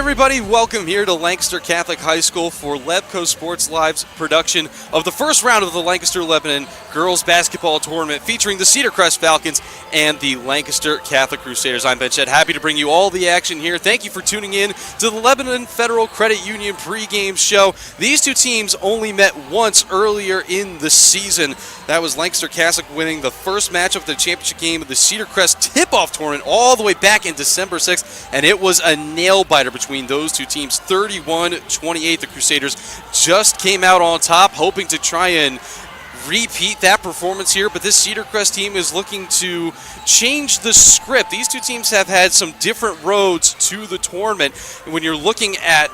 everybody. Welcome here to Lancaster Catholic High School for Lebco Sports Live's production of the first round of the Lancaster-Lebanon Girls Basketball Tournament featuring the Cedar Crest Falcons and the Lancaster Catholic Crusaders. I'm Ben Shedd, happy to bring you all the action here. Thank you for tuning in to the Lebanon Federal Credit Union pregame show. These two teams only met once earlier in the season. That was Lancaster Catholic winning the first match of the championship game of the Cedar Crest tip-off tournament all the way back in December 6th, and it was a nail-biter between those two teams, 31-28. The Crusaders just came out on top, hoping to try and repeat that performance here, but this Cedar Crest team is looking to change the script. These two teams have had some different roads to the tournament. When you're looking at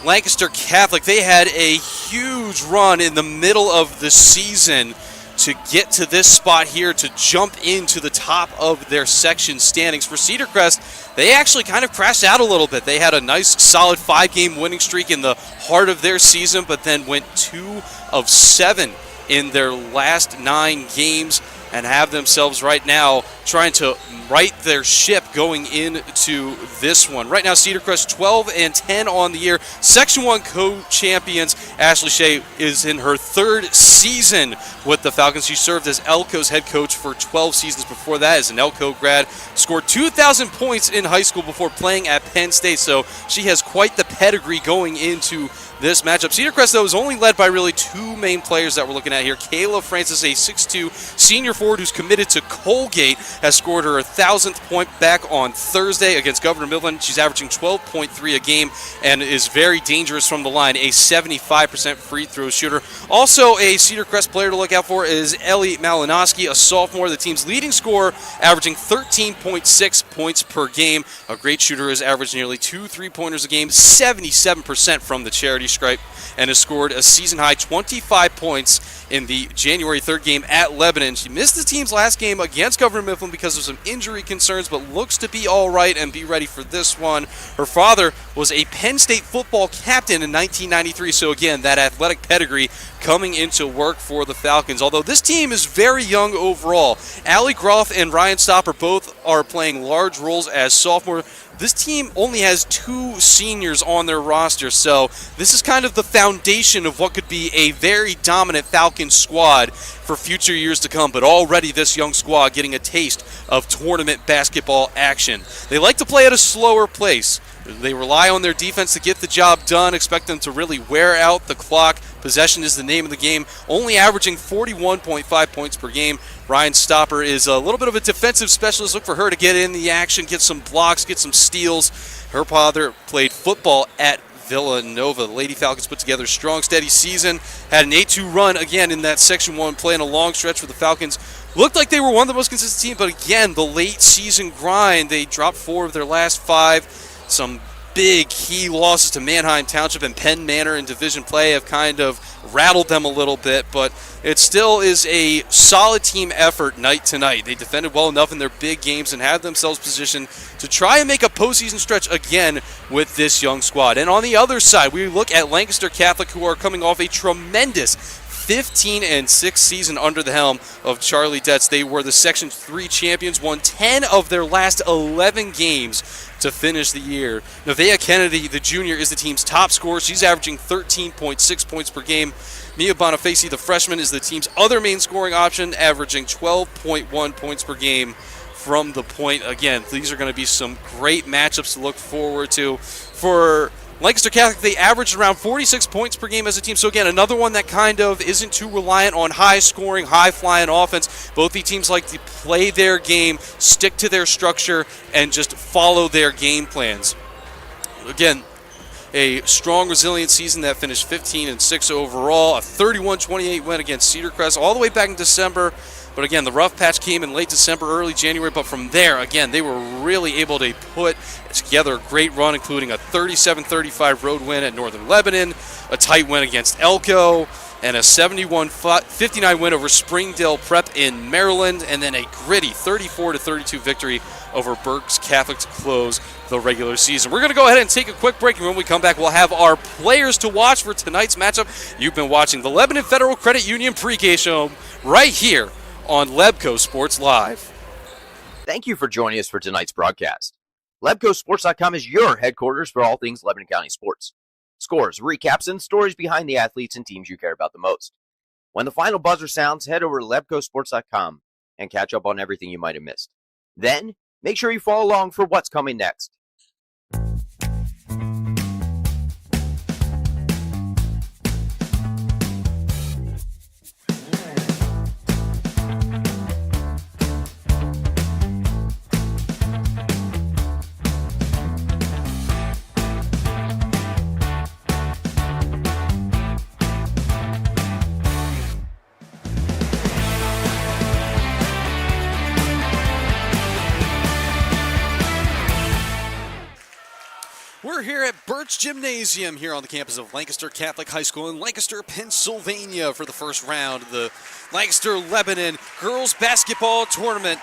Lancaster Catholic, they had a huge run in the middle of the season to get to this spot here, to jump into the top of their section standings. For Cedar Crest, they actually kind of crashed out a little bit. They had a nice, solid 5-game winning streak in the heart of their season, but then went 2 of 7 in their last 9 games and have themselves right now trying to right their ship going into this one. Right now, Cedar Crest 12-10 on the year. Section 1 co-champions. Ashley Shea is in her 3rd season with the Falcons. She served as Elko's head coach for 12 seasons before that as an Elko grad. Scored 2,000 points in high school before playing at Penn State, so she has quite the pedigree going into this matchup. Cedar Crest, though, is only led by really 2 main players that we're looking at here. Kayla Francis, a 6'2 senior forward who's committed to Colgate, has scored her 1,000th point back on Thursday against Governor Midland. She's averaging 12.3 a game and is very dangerous from the line, a 75% free throw shooter. Also, a Cedar Crest player to look out for is Ellie Malinowski, a sophomore, the team's leading scorer, averaging 13.6 points per game. A great shooter, has averaged nearly 2 3-pointers a game, 77% from the charity stripe, and has scored a season-high 25 points in the January 3rd game at Lebanon. She missed the team's last game against Governor Mifflin because of some injury concerns, but looks to be all right and be ready for this one. Her father was a Penn State football captain in 1993, so again, that athletic pedigree coming into work for the Falcons. Although this team is very young overall. Allie Groff and Ryan Stopper both are playing large roles as sophomore. This team only has 2 seniors on their roster, so this is kind of the foundation of what could be a very dominant Falcons squad for future years to come, but already this young squad getting a taste of tournament basketball action. They like to play at a slower pace. They rely on their defense to get the job done, expect them to really wear out the clock. Possession is the name of the game, only averaging 41.5 points per game. Ryan Stopper is a little bit of a defensive specialist. Look for her to get in the action, get some blocks, get some steals. Her father played football at Villanova. The Lady Falcons put together a strong, steady season, had an 8-2 run again in that Section 1 play in a long stretch for the Falcons. Looked like they were one of the most consistent teams, but again, the late season grind, they dropped 4 of their last 5. Some big key losses to Manheim Township and Penn Manor in division play have kind of rattled them a little bit, but it still is a solid team effort night to night. They defended well enough in their big games and have themselves positioned to try and make a postseason stretch again with this young squad. And on the other side, we look at Lancaster Catholic, who are coming off a tremendous 15-6 season under the helm of Charlie Detz. They were the Section 3 champions, won 10 of their last 11 games to finish the year. Nevaeh Kennedy, the junior, is the team's top scorer. She's averaging 13.6 points per game. Mia Bonifaci, the freshman, is the team's other main scoring option, averaging 12.1 points per game from the point. Again, these are going to be some great matchups to look forward to. For Lancaster Catholic, they averaged around 46 points per game as a team. So again, another one that kind of isn't too reliant on high-scoring, high-flying offense. Both the teams like to play their game, stick to their structure, and just follow their game plans. Again, a strong, resilient season that finished 15-6 overall, a 31-28 win against Cedar Crest all the way back in December. But again, the rough patch came in late December, early January. But from there, again, they were really able to put together a great run, including a 37-35 road win at Northern Lebanon, a tight win against Elko, and a 71-59 win over Springdale Prep in Maryland, and then a gritty 34-32 victory over Berks Catholic to close the regular season. We're going to go ahead and take a quick break, and when we come back, we'll have our players to watch for tonight's matchup. You've been watching the Lebanon Federal Credit Union pregame show right here on Lebco Sports Live. Thank you for joining us for tonight's broadcast. LebcoSports.com is your headquarters for all things Lebanon County sports. Scores, recaps, and stories behind the athletes and teams you care about the most. When the final buzzer sounds, head over to LebcoSports.com and catch up on everything you might have missed. Then, make sure you follow along for what's coming next. We're here at Birch Gymnasium here on the campus of Lancaster Catholic High School in Lancaster, Pennsylvania for the first round of the Lancaster-Lebanon Girls Basketball Tournament.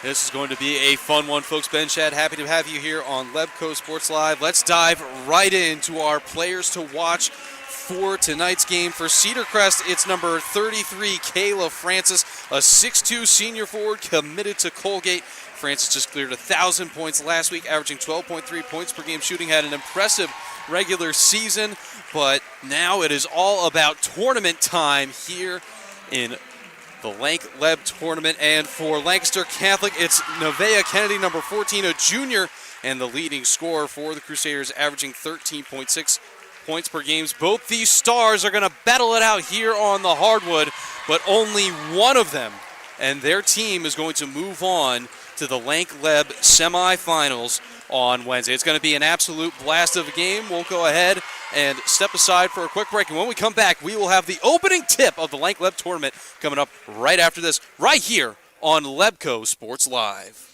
This is going to be a fun one, folks. Ben Shad, happy to have you here on Lebco Sports Live. Let's dive right into our players to watch for tonight's game. For Cedar Crest, it's number 33, Kayla Francis, a 6'2 senior forward committed to Colgate. Francis just cleared 1,000 points last week, averaging 12.3 points per game shooting, had an impressive regular season, but now it is all about tournament time here in the Lanc-Leb tournament. And for Lancaster Catholic, it's Nevaeh Kennedy, number 14, a junior, and the leading scorer for the Crusaders, averaging 13.6 points per game. Both these stars are going to battle it out here on the hardwood, but only one of them and their team is going to move on to the Lanc-Leb semifinals on Wednesday. It's going to be an absolute blast of a game. We'll go ahead and step aside for a quick break, and when we come back, we will have the opening tip of the Lanc-Leb tournament coming up right after this, right here on Lebco Sports Live.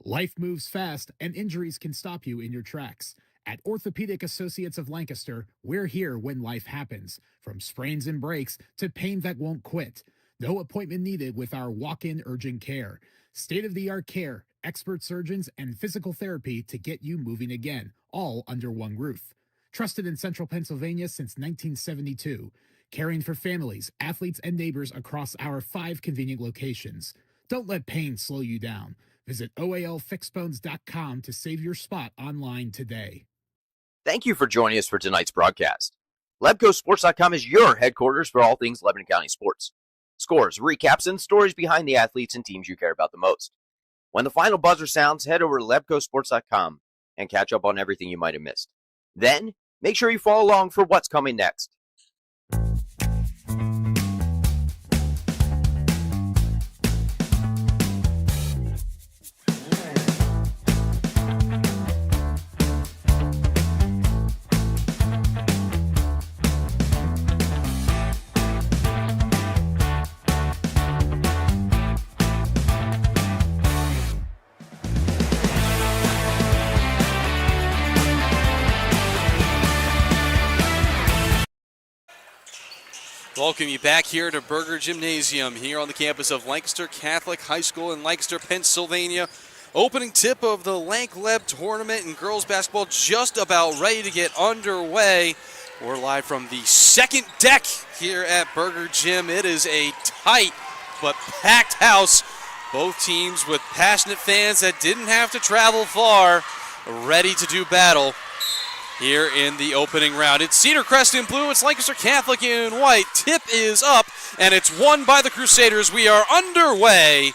Life moves fast, and injuries can stop you in your tracks. At Orthopedic Associates of Lancaster, we're here when life happens, from sprains and breaks to pain that won't quit. No appointment needed with our walk-in urgent care. State-of-the-art care, expert surgeons, and physical therapy to get you moving again, all under one roof. Trusted in Central Pennsylvania since 1972, caring for families, athletes, and neighbors across our 5 convenient locations. Don't let pain slow you down. Visit OALFixedBones.com to save your spot online today. Thank you for joining us for tonight's broadcast. LebcoSports.com is your headquarters for all things Lebanon County sports. Scores, recaps, and stories behind the athletes and teams you care about the most. When the final buzzer sounds, head over to LebcoSports.com and catch up on everything you might have missed. Then, make sure you follow along for what's coming next. Welcome you back here to Berger Gymnasium here on the campus of Lancaster Catholic High School in Lancaster, Pennsylvania. Opening tip of the Lanc-Leb tournament in girls basketball just about ready to get underway. We're live from the second deck here at Berger Gym. It is a tight but packed house. Both teams with passionate fans that didn't have to travel far, ready to do battle. here in the opening round. It's Cedar Crest in blue, it's Lancaster Catholic in white. Tip is up, and it's won by the Crusaders. We are underway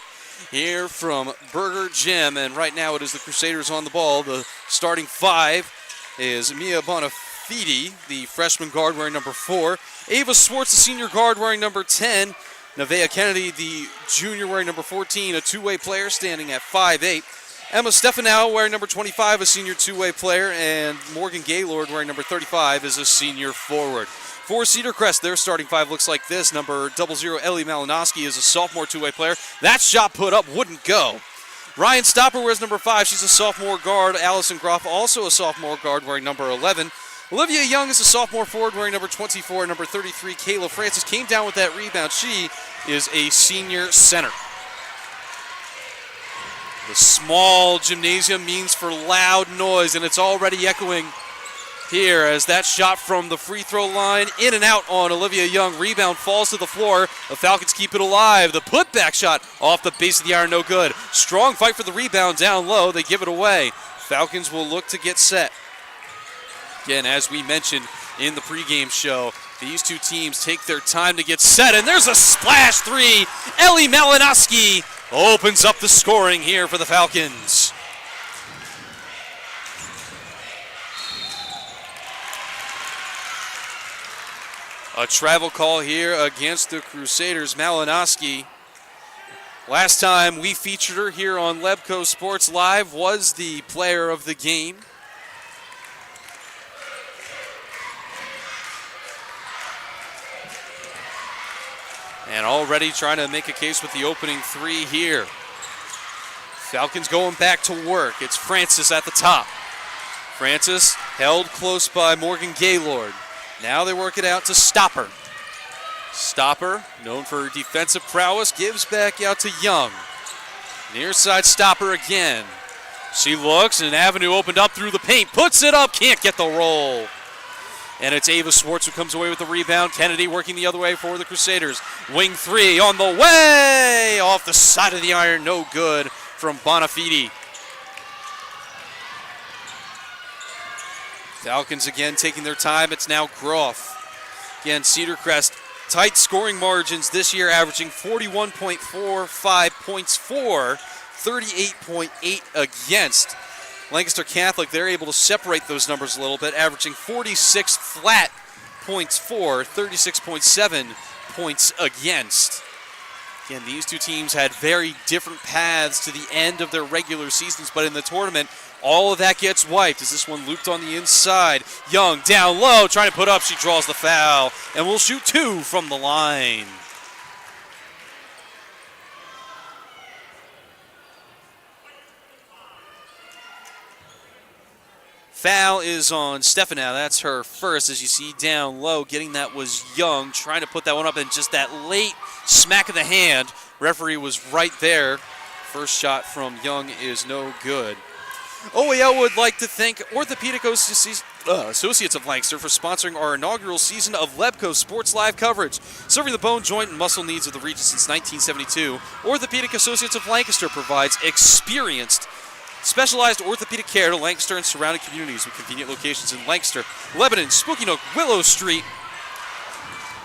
here from Burger Gym, and right now it is the Crusaders on the ball. The starting five is Mia Bonafide, the freshman guard wearing number 4. Ava Swartz, the senior guard wearing number 10. Nevaeh Kennedy, the junior wearing number 14, a two-way player standing at 5'8". Emma Stefanow wearing number 25, a senior two-way player, and Morgan Gaylord wearing number 35 is a senior forward. For Cedar Crest, their starting five looks like this. Number 00, Ellie Malinowski, is a sophomore two-way player. That shot put up wouldn't go. Ryan Stopper wears number 5. She's a sophomore guard. Allison Groff, also a sophomore guard, wearing number 11. Olivia Young is a sophomore forward wearing number 24. Number 33, Kayla Francis, came down with that rebound. She is a senior center. The small gymnasium means for loud noise, and it's already echoing here as that shot from the free throw line in and out on Olivia Young. Rebound falls to the floor. The Falcons keep it alive. The putback shot off the base of the iron, no good. Strong fight for the rebound down low. They give it away. Falcons will look to get set. Again, as we mentioned in the pregame show, these two teams take their time to get set, and there's a splash three. Ellie Malinowski opens up the scoring here for the Falcons. A travel call here against the Crusaders. Malinowski, last time we featured her here on Lebco Sports Live, was the player of the game. And already trying to make a case with the opening three here. Falcons going back to work. It's Francis at the top. Francis held close by Morgan Gaylord. Now they work it out to Stopper. Stopper, known for her defensive prowess, gives back out to Young. Near side Stopper again. She looks, and an avenue opened up through the paint. Puts it up, can't get the roll. And it's Ava Swartz who comes away with the rebound. Kennedy working the other way for the Crusaders. Wing three on the way! Off the side of the iron, no good from Bonafide. Falcons again taking their time. It's now Groff. Again, Cedar Crest, tight scoring margins this year, averaging 41.45 points for, 38.8 against. Lancaster Catholic, they're able to separate those numbers a little bit, averaging 46 flat points for, 36.7 points against. Again, these two teams had very different paths to the end of their regular seasons, but in the tournament, all of that gets wiped as this one looped on the inside. Young down low, trying to put up. She draws the foul and will shoot 2 from the line. Foul is on Stefanow. That's her first. As you see down low, getting that was Young, trying to put that one up, and just that late smack of the hand. Referee was right there. First shot from Young is no good. OAL would like to thank Orthopedic Associates of Lancaster for sponsoring our inaugural season of Lebco Sports Live coverage. Serving the bone, joint, and muscle needs of the region since 1972, Orthopedic Associates of Lancaster provides experienced, specialized orthopedic care to Lancaster and surrounding communities with convenient locations in Lancaster, Lebanon, Spooky Nook, Willow Street,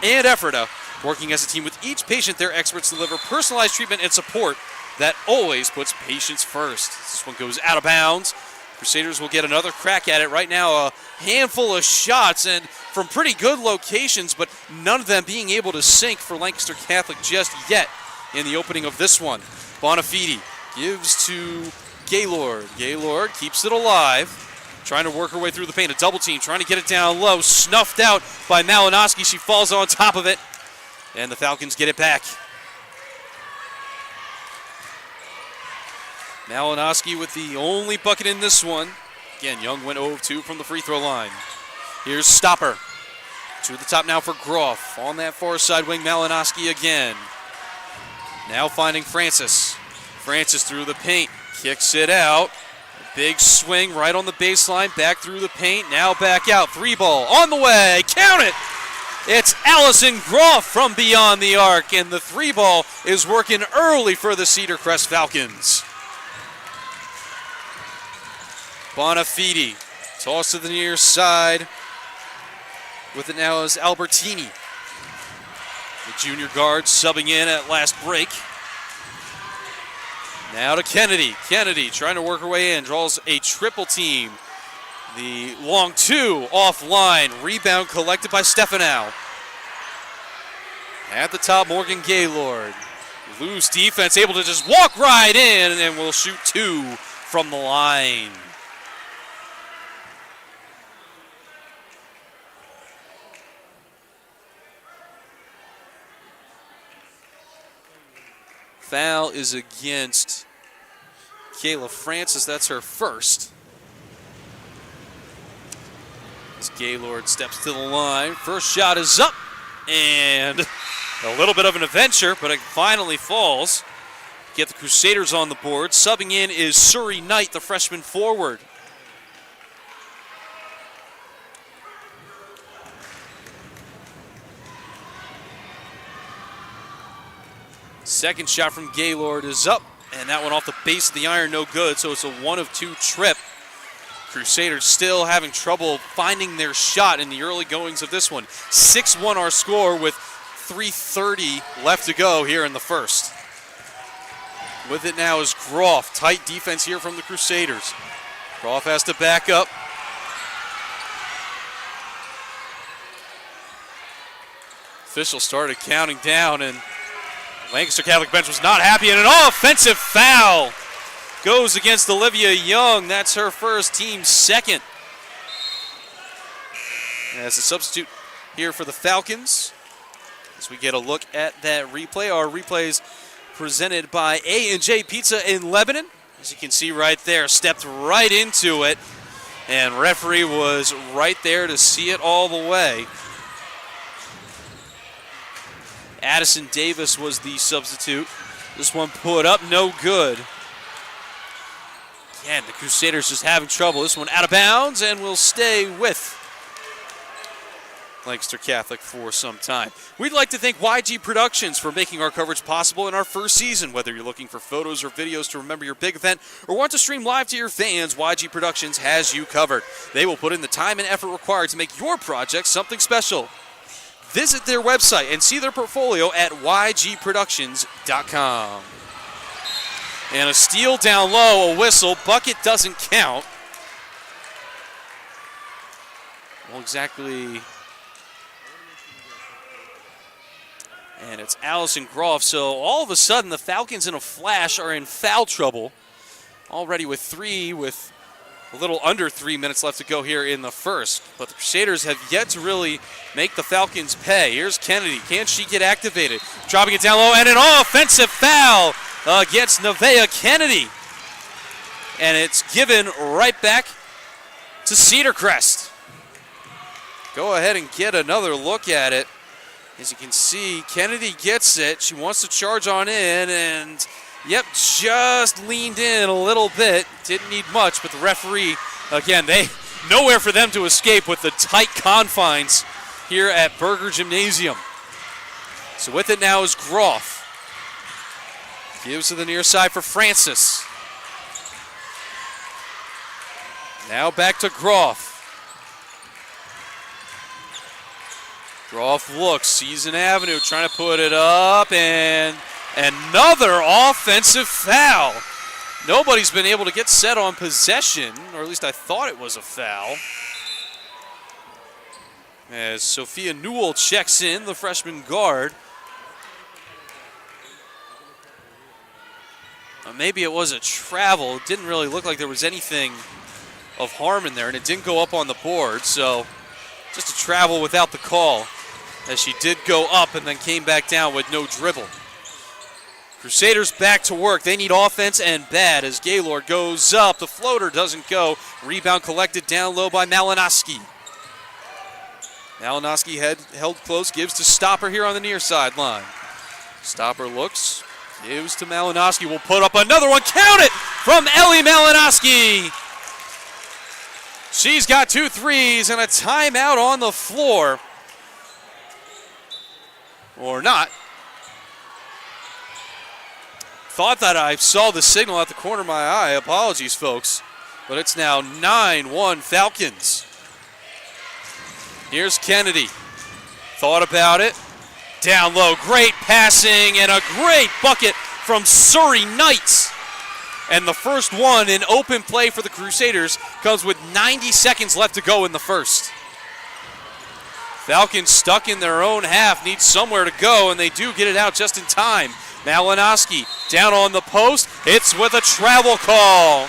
and Ephrata. Working as a team with each patient, their experts deliver personalized treatment and support that always puts patients first. This one goes out of bounds. Crusaders will get another crack at it. Right now, a handful of shots and from pretty good locations, but none of them being able to sink for Lancaster Catholic just yet in the opening of this one. Bonafide gives to Gaylord. Gaylord keeps it alive, trying to work her way through the paint. A double team, trying to get it down low. Snuffed out by Malinowski. She falls on top of it, and the Falcons get it back. Malinowski with the only bucket in this one. Again, Young went 0 of 2 from the free throw line. Here's Stopper. To the top now for Groff. On that far side wing, Malinowski again. Now finding Francis. Francis through the paint. Kicks it out. Big swing right on the baseline. Back through the paint. Now back out. 3-ball on the way. Count it! It's Allison Groff from beyond the arc. And the 3-ball is working early for the Cedar Crest Falcons. Bonafide Toss to the near side. With it now is Albertini. The junior guard subbing in at last break. Now to Kennedy. Kennedy trying to work her way in. Draws a triple team. The long two offline. Rebound collected by Stefanow. At the top, Morgan Gaylord. Loose defense, able to just walk right in, and will shoot two from the line. Foul is against Kayla Francis. That's her first. As Gaylord steps to the line. First shot is up. And a little bit of an adventure, but it finally falls. Get the Crusaders on the board. Subbing in is Surrey Knight, the freshman forward. Second shot from Gaylord is up, and that one off the base of the iron, no good, so it's a 1 of 2 trip. Crusaders still having trouble finding their shot in the early goings of this one. 6-1 our score with 3:30 left to go here in the first. With it now is Groff. Tight defense here from the Crusaders. Groff has to back up. Official started counting down, and Lancaster Catholic bench was not happy, and an offensive foul goes against Olivia Young. That's her first, team second. As a substitute here for the Falcons. As we get a look at that replay. Our replays presented by A&J Pizza in Lebanon. As you can see right there, stepped right into it. And referee was right there to see it all the way. Addison Davis was the substitute. This one put up, no good. Again, the Crusaders just having trouble. This one out of bounds and will stay with Lancaster Catholic for some time. We'd like to thank YG Productions for making our coverage possible in our first season. Whether you're looking for photos or videos to remember your big event or want to stream live to your fans, YG Productions has you covered. They will put in the time and effort required to make your project something special. Visit their website and see their portfolio at ygproductions.com. And a steal down low, a whistle. Bucket doesn't count. Well, exactly. And it's Allison Groff. So all of a sudden, the Falcons in a flash are in foul trouble. Already with a little under 3 minutes left to go here in the first. But the Crusaders have yet to really make the Falcons pay. Here's Kennedy. Can she get activated? Dropping it down low, and an offensive foul against Nevaeh Kennedy. And it's given right back to Cedar Crest. Go ahead and get another look at it. As you can see, Kennedy gets it. She wants to charge on in, and yep, just leaned in a little bit. Didn't need much, but the referee, again, nowhere for them to escape with the tight confines here at Berger Gymnasium. So with it now is Groff. Gives to the near side for Francis. Now back to Groff. Groff looks, sees an avenue, trying to put it up, and another offensive foul. Nobody's been able to get set on possession, or at least I thought it was a foul. As Sophia Newell checks in, the freshman guard. Maybe it was a travel. It didn't really look like there was anything of harm in there, and it didn't go up on the board, so just a travel without the call, as she did go up and then came back down with no dribble. Crusaders back to work. They need offense and bad as Gaylord goes up. The floater doesn't go. Rebound collected down low by Malinowski. Malinowski held close, gives to Stopper here on the near sideline. Stopper looks, gives to Malinowski. Will put up another one. Count it from Ellie Malinowski. She's got 2 threes and a timeout on the floor. Or not. Thought that I saw the signal at the corner of my eye. Apologies, folks. but it's now 9-1 Falcons. Here's Kennedy. Thought about it. Down low, great passing and a great bucket from Surrey Knights. And the first one in open play for the Crusaders comes with 90 seconds left to go in the first. Falcons stuck in their own half, need somewhere to go, and they do get it out just in time. Malinowski down on the post, hits with a travel call.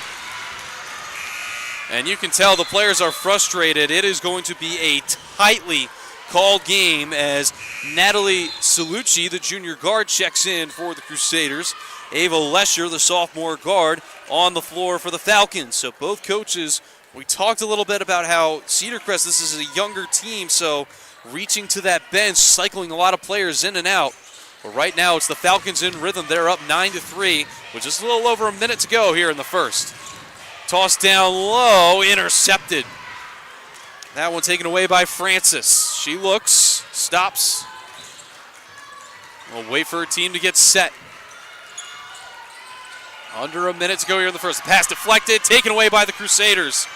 And you can tell the players are frustrated. It is going to be a tightly called game as Natalie Salucci, the junior guard, checks in for the Crusaders. Ava Lesher, the sophomore guard, on the floor for the Falcons. So both coaches, we talked a little bit about how Cedar Crest, this is a younger team, so reaching to that bench, cycling a lot of players in and out. But right now it's the Falcons in rhythm. They're up 9-3 with just a little over a minute to go here in the first. Tossed down low, intercepted. That one taken away by Francis. She looks, stops. We'll wait for her team to get set. Under a minute to go here in the first. Pass deflected, taken away by the Crusaders.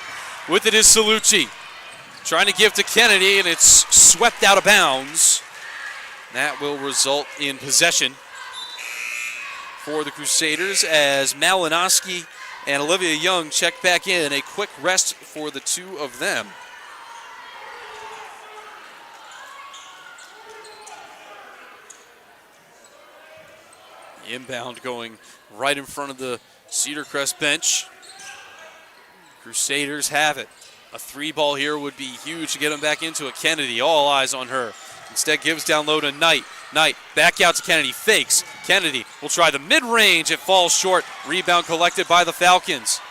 With it is Salucci. Trying to give to Kennedy, and it's swept out of bounds. That will result in possession for the Crusaders as Malinowski and Olivia Young check back in. A quick rest for the two of them. Inbound going right in front of the Cedar Crest bench. Crusaders have it. A three ball here would be huge to get them back into it. Kennedy, all eyes on her. Instead gives down low to Knight. Knight back out to Kennedy, fakes. Kennedy will try the mid-range. It falls short. Rebound collected by the Falcons.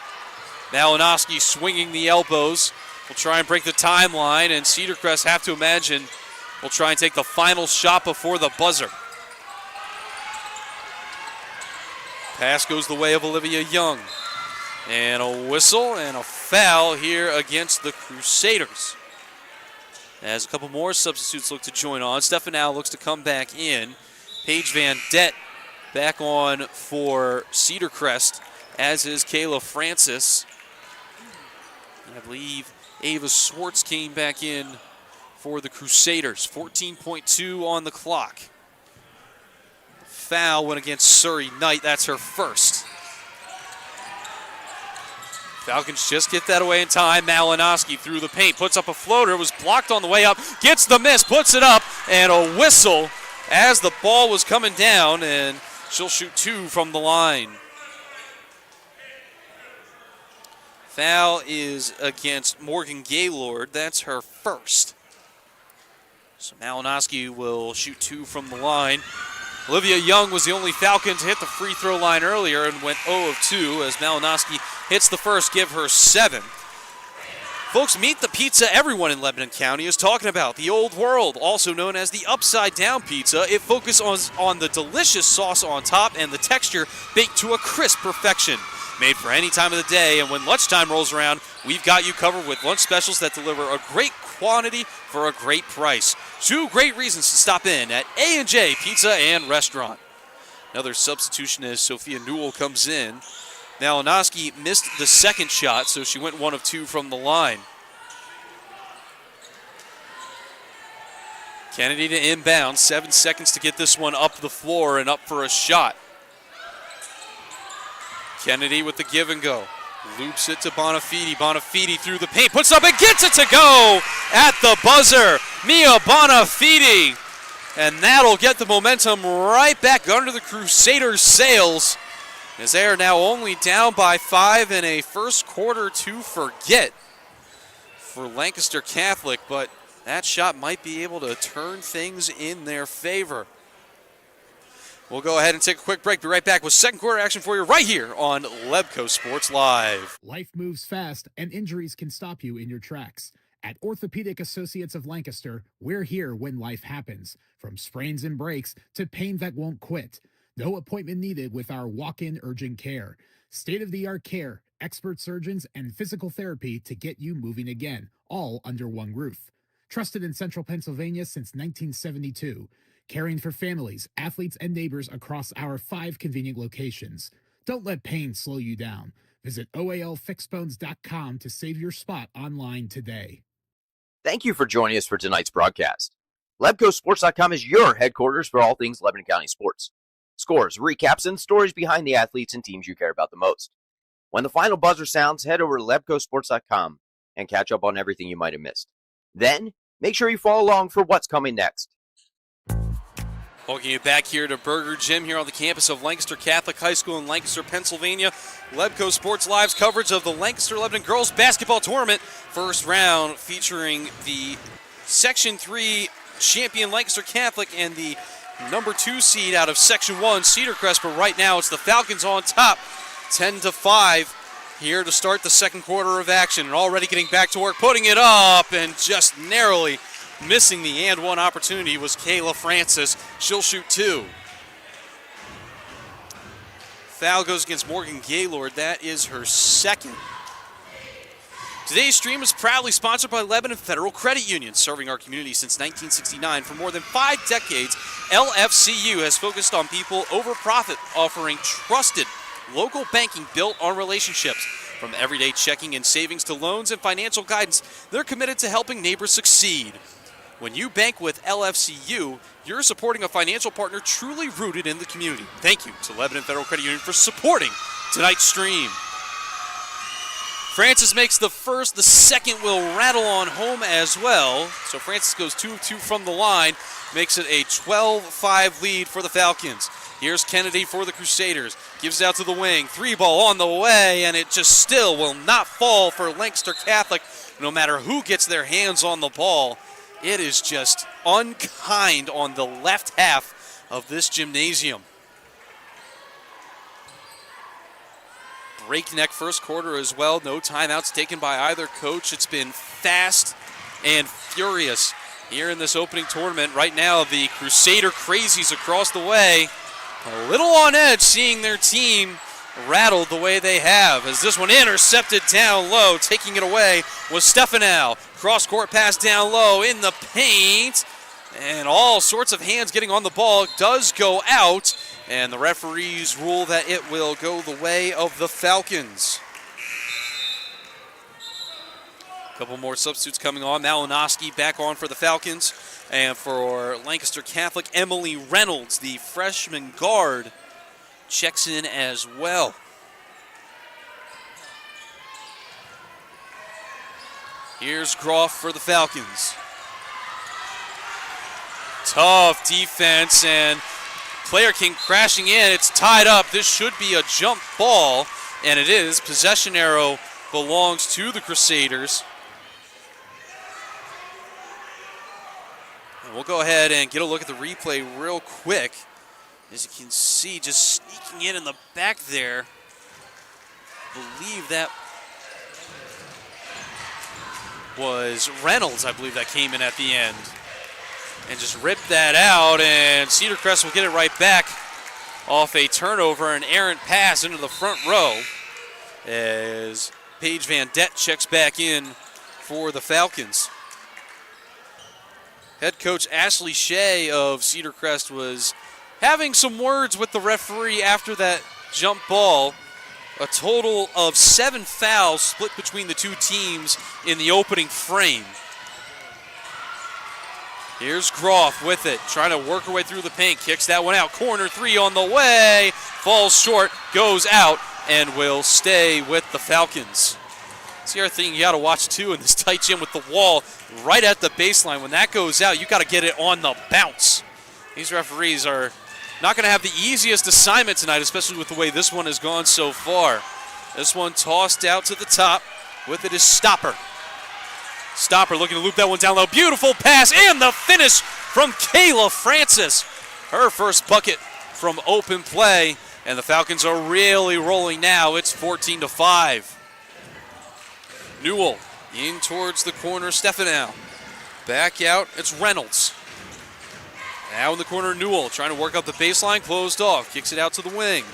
Malinowski swinging the elbows. Will try and break the timeline, and Cedar Crest, have to imagine, will try and take the final shot before the buzzer. Pass goes the way of Olivia Young. And a whistle and a foul here against the Crusaders. As a couple more substitutes look to join on. Stefanow looks to come back in. Paige Van Det back on for Cedar Crest, as is Kayla Francis. And I believe Ava Swartz came back in for the Crusaders. 14.2 on the clock. Foul went against Surrey Knight. That's her first. Falcons just get that away in time. Malinowski through the paint, puts up a floater, was blocked on the way up, gets the miss, puts it up, and a whistle as the ball was coming down, and she'll shoot two from the line. Foul is against Morgan Gaylord. That's her first. So Malinowski will shoot two from the line. Olivia Young was the only Falcon to hit the free throw line earlier and went 0 of 2 as Malinowski hits the first, give her 7. Folks, meet the pizza everyone in Lebanon County is talking about. The Old World, also known as the Upside Down Pizza. It focuses on the delicious sauce on top and the texture baked to a crisp perfection. Made for any time of the day, and when lunchtime rolls around, we've got you covered with lunch specials that deliver a great quantity for a great price. 2 great reasons to stop in at A&J Pizza and Restaurant. Another substitution as Sophia Newell comes in. Malinowski missed the second shot, so she went 1 of 2 from the line. Kennedy to inbound, 7 seconds to get this one up the floor and up for a shot. Kennedy with the give and go. Loops it to Bonafide. Bonafide through the paint, puts up and gets it to go at the buzzer. Mia Bonafide. And that'll get the momentum right back under the Crusaders' sails, as they are now only down by 5 in a first quarter to forget for Lancaster Catholic, but that shot might be able to turn things in their favor. We'll go ahead and take a quick break. Be right back with second quarter action for you right here on Lebco Sports Live. Life moves fast, and injuries can stop you in your tracks. At Orthopedic Associates of Lancaster, we're here when life happens. From sprains and breaks to pain that won't quit. No appointment needed with our walk-in urgent care. State-of-the-art care, expert surgeons, and physical therapy to get you moving again, all under one roof. Trusted in Central Pennsylvania since 1972. Caring for families, athletes, and neighbors across our 5 convenient locations. Don't let pain slow you down. Visit oalfixbones.com to save your spot online today. Thank you for joining us for tonight's broadcast. LebcoSports.com is your headquarters for all things Lebanon County sports. Scores, recaps, and stories behind the athletes and teams you care about the most. When the final buzzer sounds, head over to LebcoSports.com and catch up on everything you might have missed. Then, make sure you follow along for what's coming next. Welcome you back here to Burger Gym here on the campus of Lancaster Catholic High School in Lancaster, Pennsylvania. Lebco Sports Live's coverage of the Lancaster-Lebanon girls basketball tournament. First round featuring the Section 3 champion Lancaster Catholic and the number 2 seed out of Section 1, Cedar Crest. But right now it's the Falcons on top, 10-5 here to start the second quarter of action. And already getting back to work, putting it up and just narrowly missing the and one opportunity was Kayla Francis. She'll shoot 2. Foul goes against Morgan Gaylord. That is her second. Today's stream is proudly sponsored by Lebanon Federal Credit Union, serving our community since 1969. For more than 5 decades, LFCU has focused on people over profit, offering trusted local banking built on relationships. From everyday checking and savings to loans and financial guidance, they're committed to helping neighbors succeed. When you bank with LFCU, you're supporting a financial partner truly rooted in the community. Thank you to Lebanon Federal Credit Union for supporting tonight's stream. Francis makes the first, the second will rattle on home as well. So Francis goes 2-2 from the line, makes it a 12-5 lead for the Falcons. Here's Kennedy for the Crusaders. Gives it out to the wing. 3-ball on the way, and it just still will not fall for Lancaster Catholic, no matter who gets their hands on the ball. It is just unkind on the left half of this gymnasium. Breakneck first quarter as well. No timeouts taken by either coach. It's been fast and furious here in this opening tournament. Right now, the Crusader Crazies across the way, a little on edge seeing their team rattled the way they have, as this one intercepted down low. Taking it away was Stefanow. Cross-court pass down low in the paint, and all sorts of hands getting on the ball. It does go out, and the referees rule that it will go the way of the Falcons. A couple more substitutes coming on. Malinowski back on for the Falcons, and for Lancaster Catholic, Emily Reynolds, the freshman guard, checks in as well. Here's Groff for the Falcons. Tough defense, and player came crashing in. It's tied up. This should be a jump ball, and it is. Possession arrow belongs to the Crusaders. And we'll go ahead and get a look at the replay real quick. As you can see, just sneaking in the back there. I believe that was Reynolds, I believe, that came in at the end. And just ripped that out, and Cedar Crest will get it right back off a turnover, an errant pass into the front row as Paige Van Dett checks back in for the Falcons. Head coach Ashley Shea of Cedar Crest was having some words with the referee after that jump ball. A total of 7 fouls split between the two teams in the opening frame. Here's Groff with it, trying to work her way through the paint. Kicks that one out. Corner 3 on the way. Falls short, goes out, and will stay with the Falcons. It's the other thing you got to watch, too, in this tight gym with the wall right at the baseline. When that goes out, you got to get it on the bounce. These referees are not going to have the easiest assignment tonight, especially with the way this one has gone so far. This one tossed out to the top. With it is Stopper. Stopper looking to loop that one down low. Beautiful pass, and the finish from Kayla Francis. Her first bucket from open play, and the Falcons are really rolling now. It's 14-5. Newell in towards the corner. Stefanow. Back out. It's Reynolds. Now in the corner, Newell trying to work up the baseline. Closed off. Kicks it out to the wing.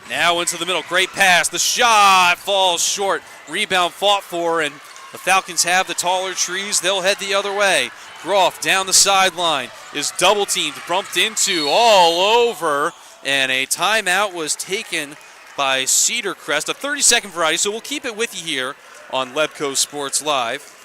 Now into the middle. Great pass. The shot falls short. Rebound fought for, and the Falcons have the taller trees. They'll head the other way. Groff down the sideline is double teamed, bumped into all over, and a timeout was taken by Cedar Crest, a 30-second variety, so we'll keep it with you here on Lebco Sports Live.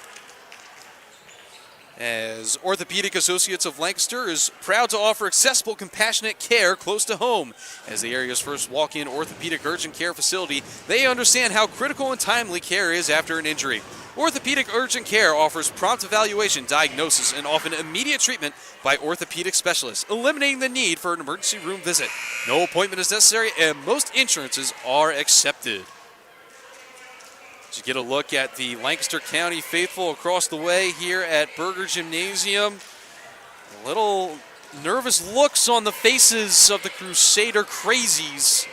As Orthopedic Associates of Lancaster is proud to offer accessible, compassionate care close to home. As the area's first walk-in orthopedic urgent care facility, they understand how critical and timely care is after an injury. Orthopedic Urgent Care offers prompt evaluation, diagnosis, and often immediate treatment by orthopedic specialists, eliminating the need for an emergency room visit. No appointment is necessary, and most insurances are accepted. As you get a look at the Lancaster County faithful across the way here at Berger Gymnasium, a little nervous looks on the faces of the Crusader Crazies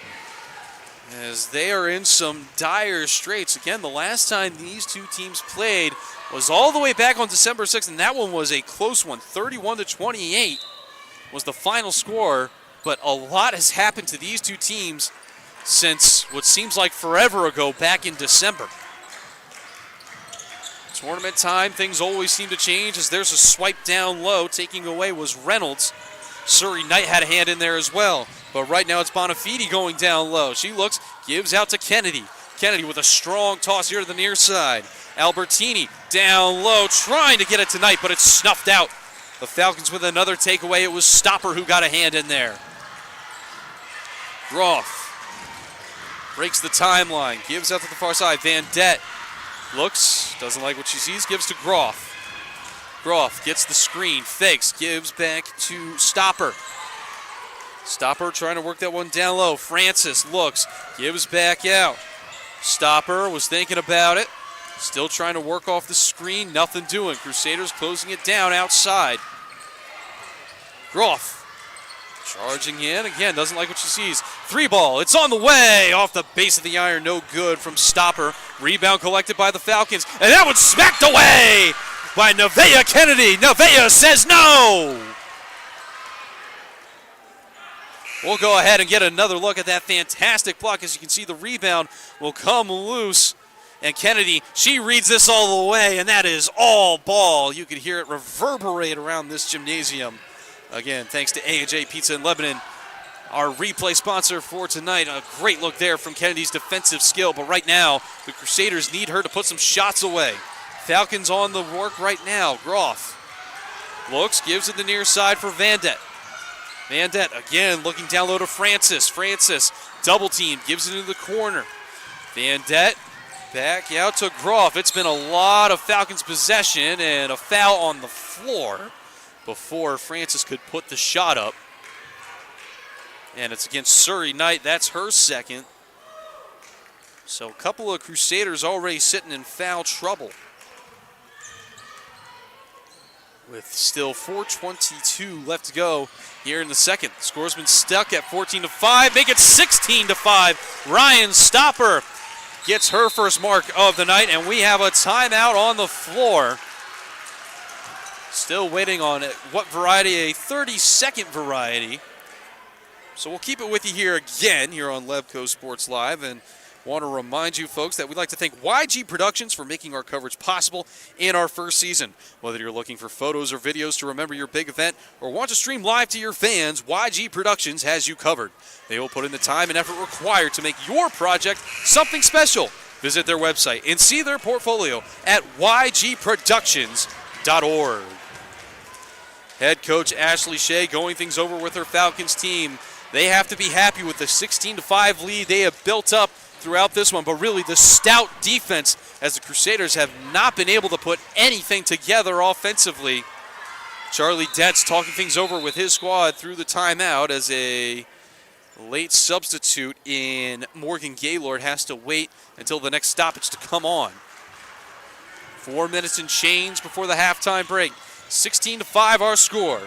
as they are in some dire straits. Again, the last time these two teams played was all the way back on December 6th, and that one was a close one. 31-28 was the final score, but a lot has happened to these two teams since what seems like forever ago back in December. Tournament time, things always seem to change as there's a swipe down low. Taking away was Reynolds. Surrey Knight had a hand in there as well. But right now it's Bonafide going down low. She looks, gives out to Kennedy. Kennedy with a strong toss here to the near side. Albertini down low, trying to get it to Knight, but it's snuffed out. The Falcons with another takeaway. It was Stopper who got a hand in there. Groff breaks the timeline, gives out to the far side. Van Det looks, doesn't like what she sees, gives to Groff. Groff gets the screen, fakes, gives back to Stopper. Stopper trying to work that one down low. Francis looks, gives back out. Stopper was thinking about it. Still trying to work off the screen, nothing doing. Crusaders closing it down outside. Groff charging in, again, doesn't like what she sees. 3-ball, it's on the way, off the base of the iron, no good from Stopper. Rebound collected by the Falcons, and that one's smacked away by Nevaeh Kennedy. Nevaeh says no! We'll go ahead and get another look at that fantastic block. As you can see, the rebound will come loose. And Kennedy, she reads this all the way, and that is all ball. You could hear it reverberate around this gymnasium. Again, thanks to A&J Pizza in Lebanon, our replay sponsor for tonight. A great look there from Kennedy's defensive skill, but right now, the Crusaders need her to put some shots away. Falcons on the work right now. Groff looks, gives it the near side for Van Det. Van Det again looking down low to Francis. Francis double team, gives it into the corner. Van Det back out to Groff. It's been a lot of Falcons possession and a foul on the floor before Francis could put the shot up. And it's against Surrey Knight. That's her second. So a couple of Crusaders already sitting in foul trouble. With still 4:22 left to go here in the second. Score's been stuck at 14-5. Make it 16-5. Ryan Stopper gets her first mark of the night, and we have a timeout on the floor. Still waiting on it. What variety? A 30-second variety. So we'll keep it with you here again here on Lebco Sports Live, and want to remind you folks that we'd like to thank YG Productions for making our coverage possible in our first season. Whether you're looking for photos or videos to remember your big event or want to stream live to your fans, YG Productions has you covered. They will put in the time and effort required to make your project something special. Visit their website and see their portfolio at ygproductions.org. Head coach Ashley Shea going things over with her Falcons team. They have to be happy with the 16-5 lead they have built up throughout this one, but really the stout defense as the Crusaders have not been able to put anything together offensively. Charlie Detz talking things over with his squad through the timeout as a late substitute in Morgan Gaylord has to wait until the next stoppage to come on. 4 minutes and change before the halftime break. 16-5 our score.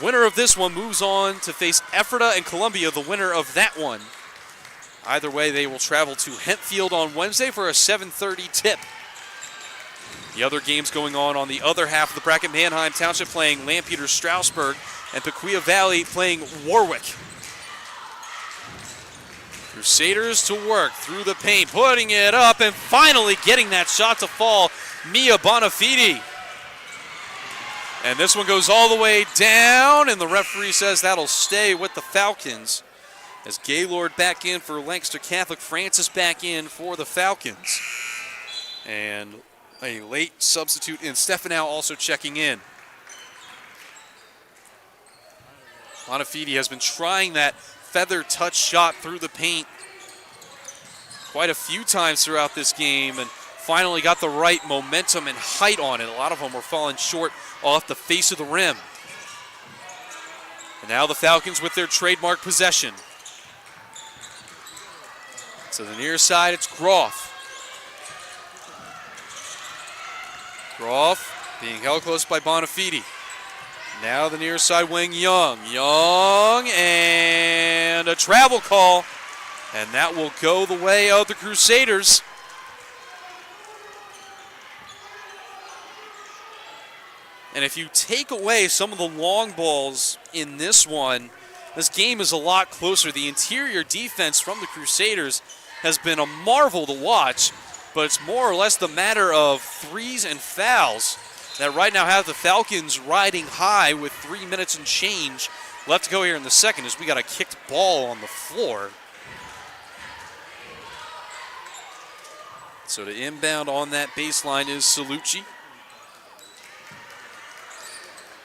Winner of this one moves on to face Ephrata and Columbia, the winner of that one. Either way, they will travel to Hempfield on Wednesday for a 7:30 tip. The other games going on the other half of the bracket, Manheim Township playing Lampeter Strasburg and Pequea Valley playing Warwick. Crusaders to work through the paint, putting it up and finally getting that shot to fall, Mia Bonafide. And this one goes all the way down, and the referee says that'll stay with the Falcons As Gaylord back in for Lancaster Catholic, Francis back in for the Falcons. And a late substitute in Stefanow also checking in. Bonafide has been trying that feather touch shot through the paint quite a few times throughout this game and finally got the right momentum and height on it. A lot of them were falling short off the face of the rim. And now the Falcons with their trademark possession. To the near side, it's Groff. Groff being held close by Bonafide. Now the near side wing, Young. Young, and a travel call. And that will go the way of the Crusaders. And if you take away some of the long balls in this one, this game is a lot closer. The interior defense from the Crusaders has been a marvel to watch, but it's more or less the matter of threes and fouls that right now have the Falcons riding high with 3 minutes and change left to go here in the second as we got a kicked ball on the floor. So to inbound on that baseline is Salucci.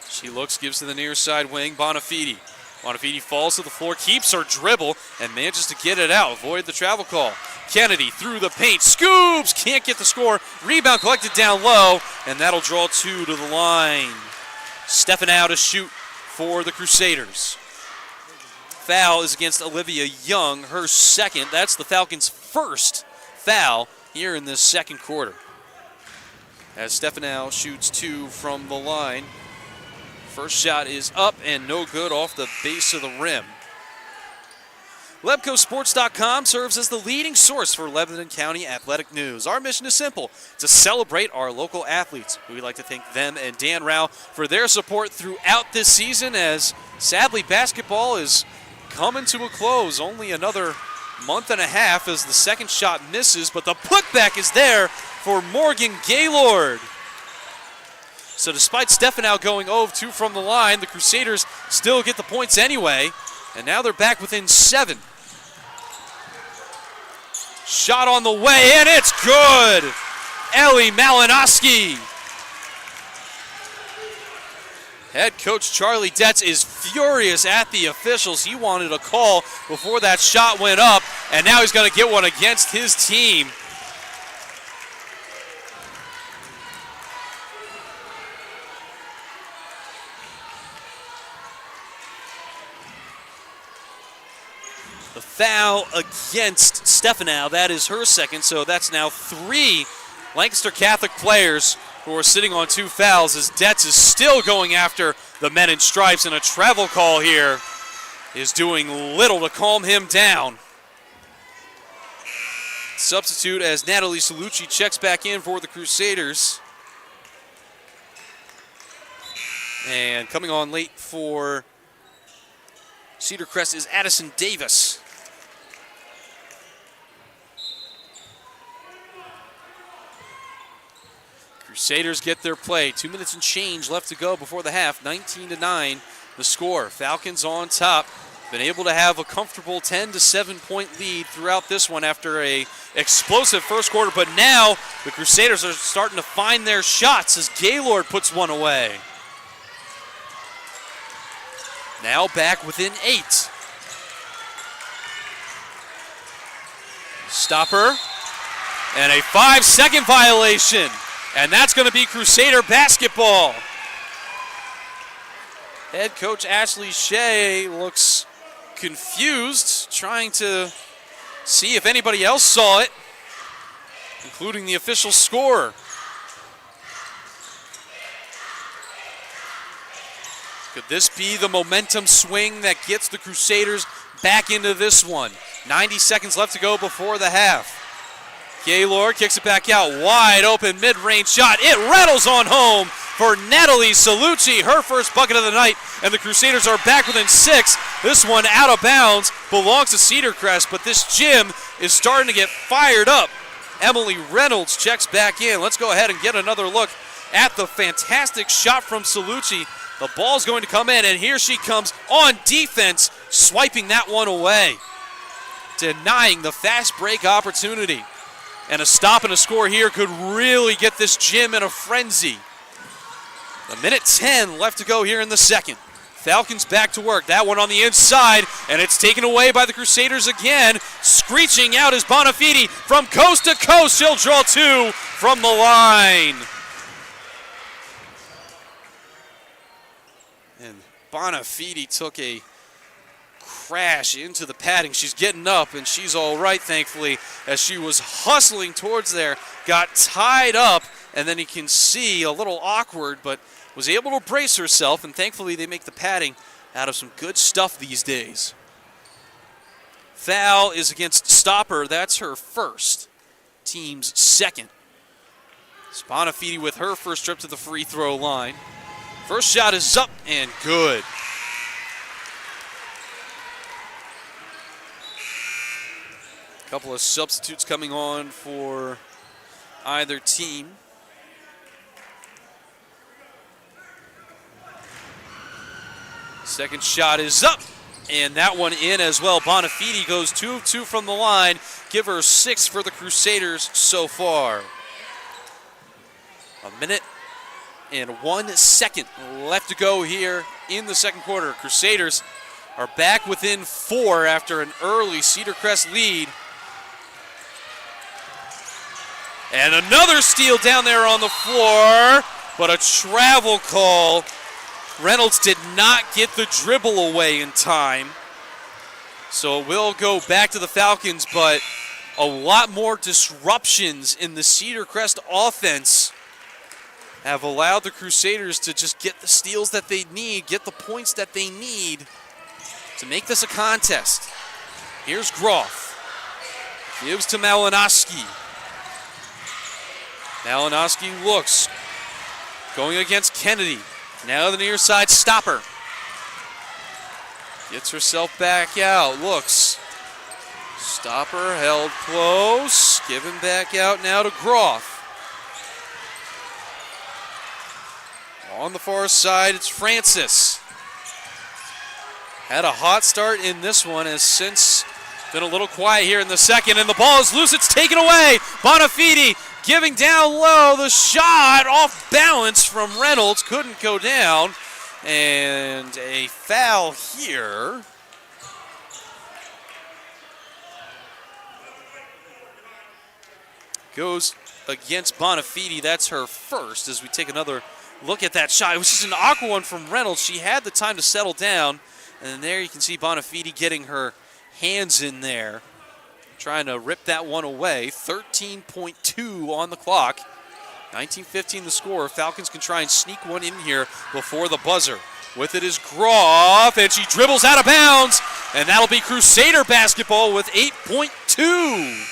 She looks, gives to the near side wing, Bonafide. Bonafide falls to the floor, keeps her dribble, and manages to get it out, avoid the travel call. Kennedy through the paint, scoops, can't get the score. Rebound collected down low, and that'll draw two to the line. Stefanow to shoot for the Crusaders. Foul is against Olivia Young, her second. That's the Falcons' first foul here in this second quarter. As Stefanow shoots two from the line. First shot is up and no good off the base of the rim. LebcoSports.com serves as the leading source for Lebanon County athletic news. Our mission is simple, to celebrate our local athletes. We'd like to thank them and Dan Rao for their support throughout this season as sadly basketball is coming to a close. Only another month and a half as the second shot misses, but the putback is there for Morgan Gaylord. So despite Stefanow going 0-2 from the line, the Crusaders still get the points anyway, and now they're back within 7. Shot on the way, and it's good! Ellie Malinowski. Head coach Charlie Detz is furious at the officials. He wanted a call before that shot went up, and now he's going to get one against his team. The foul against Stefanow, that is her second, so that's now 3 Lancaster Catholic players who are sitting on 2 fouls as Detz is still going after the men in stripes, and a travel call here is doing little to calm him down. Substitute as Natalie Salucci checks back in for the Crusaders. And coming on late for Cedar Crest is Addison Davis. Crusaders get their play. 2 minutes and change left to go before the half. 19-9 the score. Falcons on top. Been able to have a comfortable 10 to 7 point lead throughout this one after a explosive first quarter, but now the Crusaders are starting to find their shots as Gaylord puts one away. Now back within 8. Stopper. And a 5-second violation. And that's going to be Crusader basketball. Head coach Ashley Shea looks confused, trying to see if anybody else saw it, including the official scorer. Could this be the momentum swing that gets the Crusaders back into this one? 90 seconds left to go before the half. Gaylord kicks it back out, wide open mid-range shot. It rattles on home for Natalie Salucci, her first bucket of the night, and the Crusaders are back within 6. This one out of bounds, belongs to Cedar Crest, but this gym is starting to get fired up. Emily Reynolds checks back in. Let's go ahead and get another look at the fantastic shot from Salucci. The ball's going to come in, and here she comes on defense, swiping that one away. denying the fast break opportunity. And a stop and a score here could really get this gym in a frenzy. A minute 10 left to go here in the second. Falcons back to work. That one on the inside, and it's taken away by the Crusaders again. Screeching out is Bonafide from coast to coast. She'll draw two from the line. And Bonafide took a crash into the padding. She's getting up, and she's all right, thankfully, as she was hustling towards there, got tied up, and then you can see a little awkward, but was able to brace herself, and thankfully they make the padding out of some good stuff these days. Foul is against Stopper. That's her first. Team's second. Bonafide with her first trip to the free throw line. First shot is up and good. A couple of substitutes coming on for either team. Second shot is up, and that one in as well. Bonafide goes 2 of 2 from the line. Give her 6 for the Crusaders so far. A minute and 1 second left to go here in the second quarter. Crusaders are back within 4 after an early Cedar Crest lead. And another steal down there on the floor, but a travel call. Reynolds did not get the dribble away in time. So it will go back to the Falcons, but a lot more disruptions in the Cedar Crest offense have allowed the Crusaders to just get the steals that they need, get the points that they need to make this a contest. Here's Groff. Gives to Malinowski. Malinowski looks. Going against Kennedy. Now the near side Stopper. Gets herself back out. Looks. Stopper held close. Given back out now to Groff. On the far side, it's Francis. Had a hot start in this one, has since been a little quiet here in the second, and the ball is loose. It's taken away. Bonafide giving down low. The shot off balance from Reynolds. Couldn't go down. And a foul here. Goes against Bonafide. That's her first as we take another look at that shot. It was just an awkward one from Reynolds. She had the time to settle down. And then there you can see Bonafide getting her hands in there, trying to rip that one away. 13.2 on the clock. 19-15 the score. Falcons can try and sneak one in here before the buzzer. With it is Groff, and she dribbles out of bounds. And that'll be Crusader basketball with 8.2.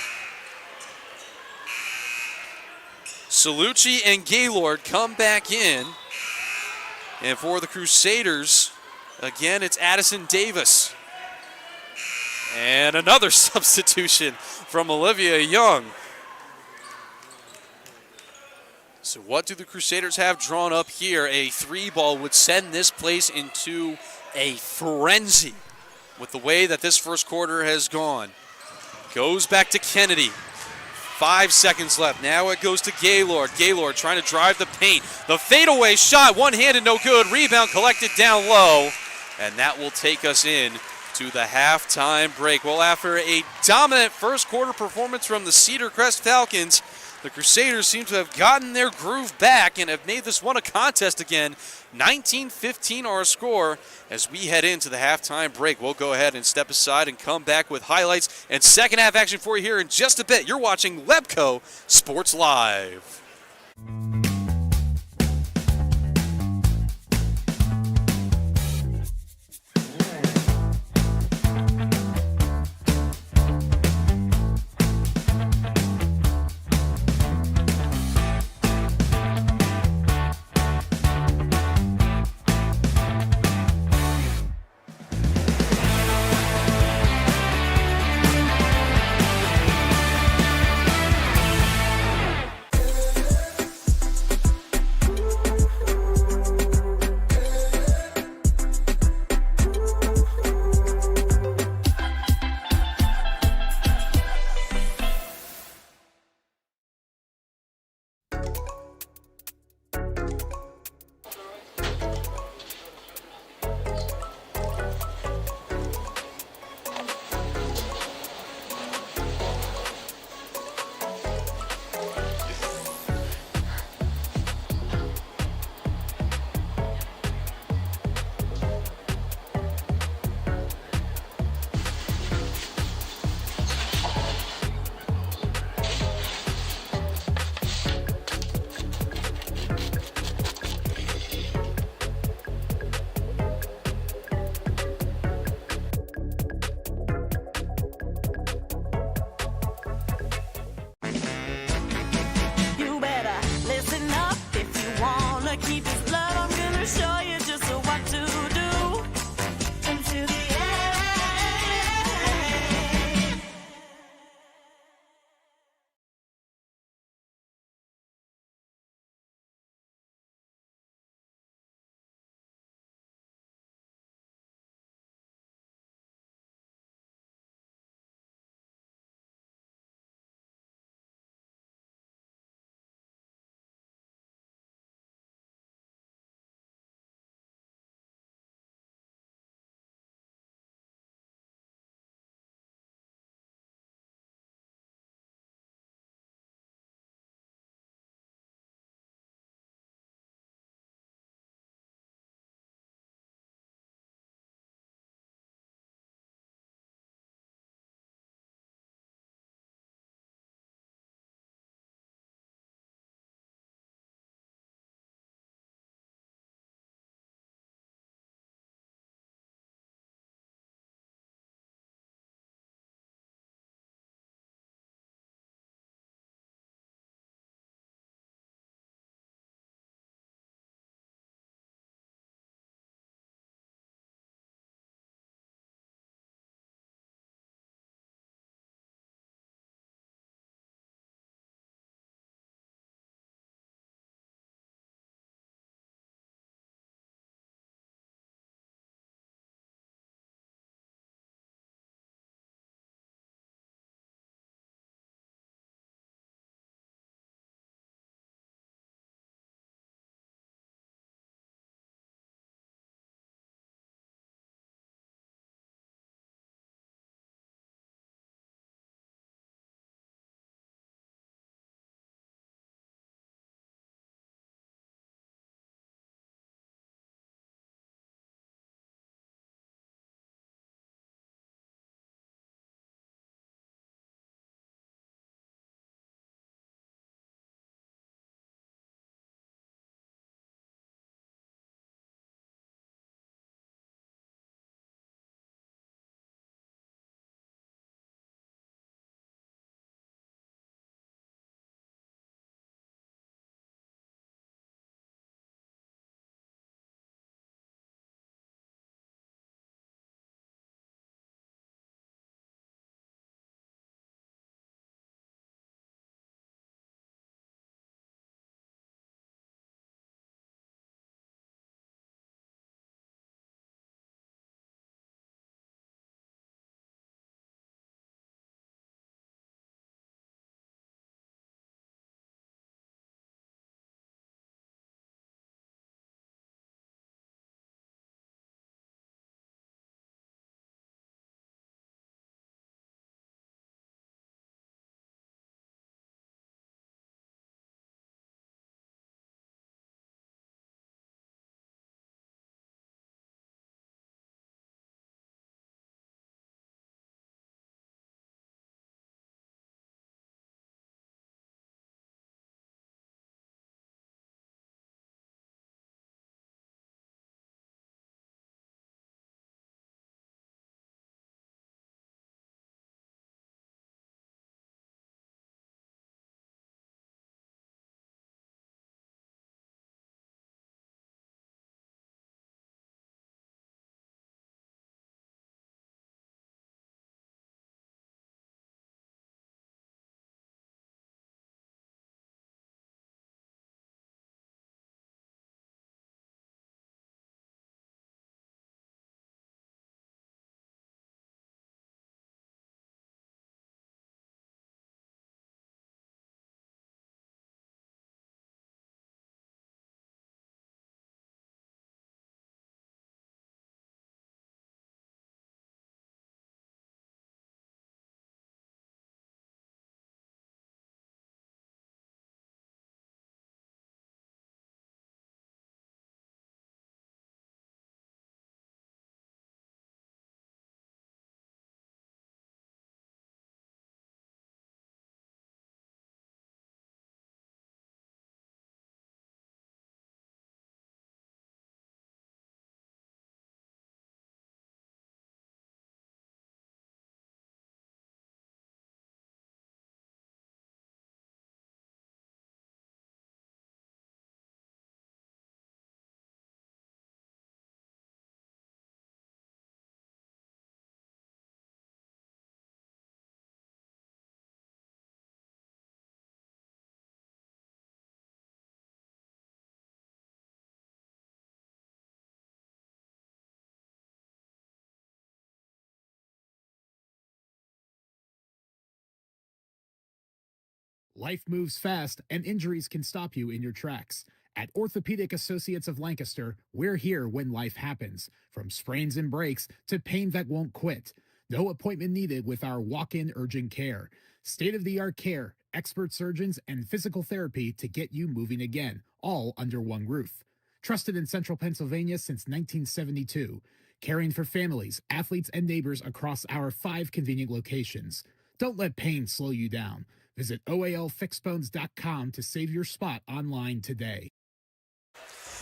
Salucci and Gaylord come back in. And for the Crusaders, again, it's Addison Davis. And another substitution from Olivia Young. So what do the Crusaders have drawn up here? A 3-ball would send this place into a frenzy with the way that this first quarter has gone. Goes back to Kennedy. 5 seconds left. Now it goes to Gaylord. Gaylord trying to drive the paint. The fadeaway shot, one-handed, no good. Rebound collected down low. And that will take us in to the halftime break. Well, after a dominant first quarter performance from the Cedar Crest Falcons, the Crusaders seem to have gotten their groove back and have made this one a contest again. 19-15 our score as we head into the halftime break. We'll go ahead and step aside and come back with highlights and second half action for you here in just a bit. You're watching Lebco Sports Live. Life moves fast, and injuries can stop you in your tracks. At Orthopedic Associates of Lancaster, we're here when life happens, from sprains and breaks to pain that won't quit. No appointment needed with our walk-in urgent care. State-of-the-art care, expert surgeons, and physical therapy to get you moving again, all under one roof. Trusted in Central Pennsylvania since 1972, caring for families, athletes, and neighbors across our 5 convenient locations. Don't let pain slow you down. Visit OALFixedBones.com to save your spot online today.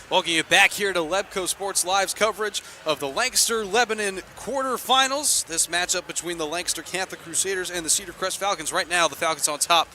Welcome you back here to Lebco Sports Live's coverage of the Lancaster-Lebanon quarterfinals. This matchup between the Lancaster Catholic Crusaders and the Cedar Crest Falcons. Right now, the Falcons on top,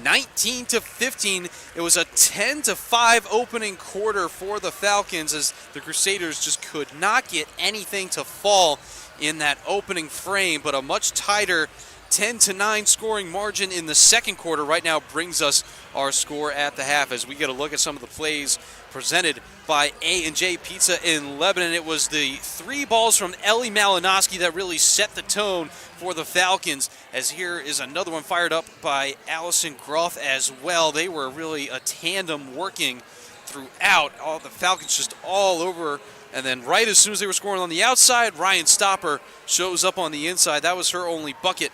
19-15. It was a 10-5 opening quarter for the Falcons as the Crusaders just could not get anything to fall in that opening frame, but a much tighter 10-9 scoring margin in the second quarter right now brings us our score at the half as we get a look at some of the plays presented by A&J Pizza in Lebanon. It was the 3 balls from Ellie Malinowski that really set the tone for the Falcons, as here is another one fired up by Allison Groff as well. They were really a tandem working throughout. All the Falcons just all over. And then right as soon as they were scoring on the outside, Ryan Stopper shows up on the inside. That was her only bucket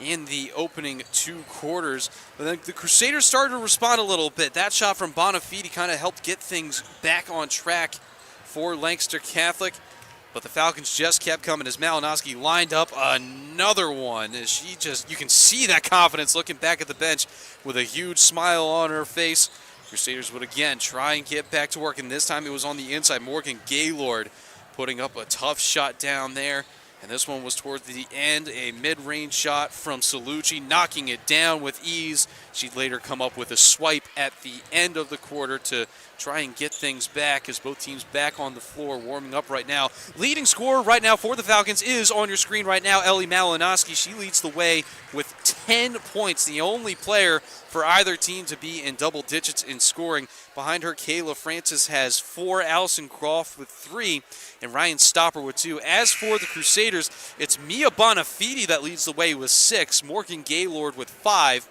in the opening 2 quarters. But then the Crusaders started to respond a little bit. That shot from Bonafide kind of helped get things back on track for Lancaster Catholic. But the Falcons just kept coming as Malinowski lined up another one. As she just, you can see that confidence looking back at the bench with a huge smile on her face. Crusaders would again try and get back to work, and this time it was on the inside. Morgan Gaylord putting up a tough shot down there. And this one was towards the end, a mid-range shot from Salucci, knocking it down with ease. She'd later come up with a swipe at the end of the quarter to try and get things back as both teams back on the floor warming up right now. Leading scorer right now for the Falcons is on your screen right now, Ellie Malinowski. She leads the way with 10 points, the only player for either team to be in double digits in scoring. Behind her, Kayla Francis has 4, Allison Groff with 3, and Ryan Stopper with 2. As for the Crusaders, it's Mia Bonafide that leads the way with 6, Morgan Gaylord with 5,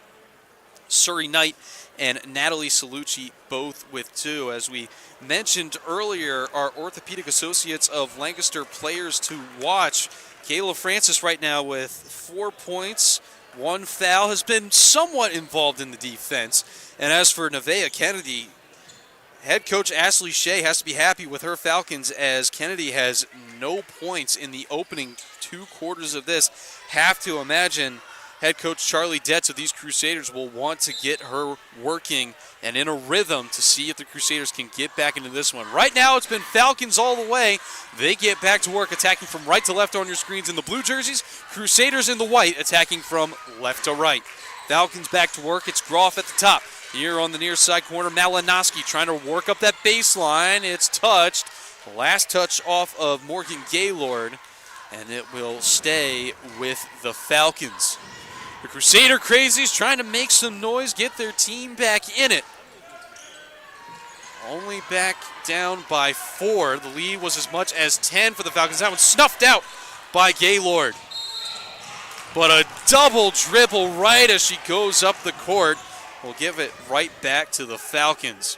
Surrey Knight and Natalie Salucci both with 2. As we mentioned earlier, our Orthopedic Associates of Lancaster players to watch. Kayla Francis right now with 4 points, 1 foul, has been somewhat involved in the defense. And as for Nevaeh Kennedy, head coach Ashley Shea has to be happy with her Falcons as Kennedy has no points in the opening 2 quarters of this. Have to imagine head coach Charlie Detz of these Crusaders will want to get her working and in a rhythm to see if the Crusaders can get back into this one. Right now it's been Falcons all the way. They get back to work attacking from right to left on your screens in the blue jerseys. Crusaders in the white attacking from left to right. Falcons back to work. It's Groff at the top. Here on the near side corner, Malinowski trying to work up that baseline. It's touched. The last touch off of Morgan Gaylord, and it will stay with the Falcons. The Crusader Crazies trying to make some noise, get their team back in it. Only back down by 4. The lead was as much as 10 for the Falcons. That one snuffed out by Gaylord. But a double dribble right as she goes up the court will give it right back to the Falcons.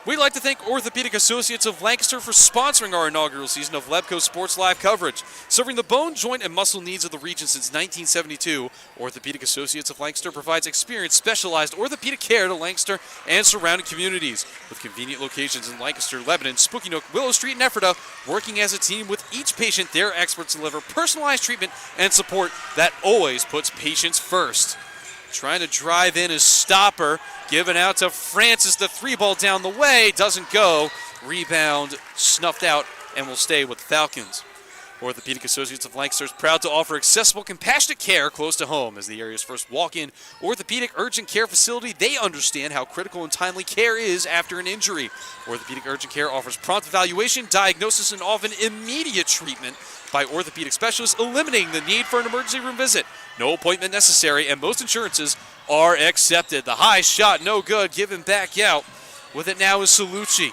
We'd like to thank Orthopedic Associates of Lancaster for sponsoring our inaugural season of Lebco Sports Live coverage. Serving the bone, joint, and muscle needs of the region since 1972, Orthopedic Associates of Lancaster provides experienced, specialized orthopedic care to Lancaster and surrounding communities. With convenient locations in Lancaster, Lebanon, Spooky Nook, Willow Street, and Ephrata, working as a team with each patient, their experts deliver personalized treatment and support that always puts patients first. Trying to drive in is Stopper, given out to Francis. The 3-ball down the way, doesn't go. Rebound snuffed out and will stay with the Falcons. Orthopedic Associates of Lancaster is proud to offer accessible, compassionate care close to home. As the area's first walk-in orthopedic urgent care facility, they understand how critical and timely care is after an injury. Orthopedic Urgent Care offers prompt evaluation, diagnosis, and often immediate treatment by orthopedic specialists, eliminating the need for an emergency room visit. No appointment necessary, and most insurances are accepted. The high shot, no good, given back out. With it now is Salucci.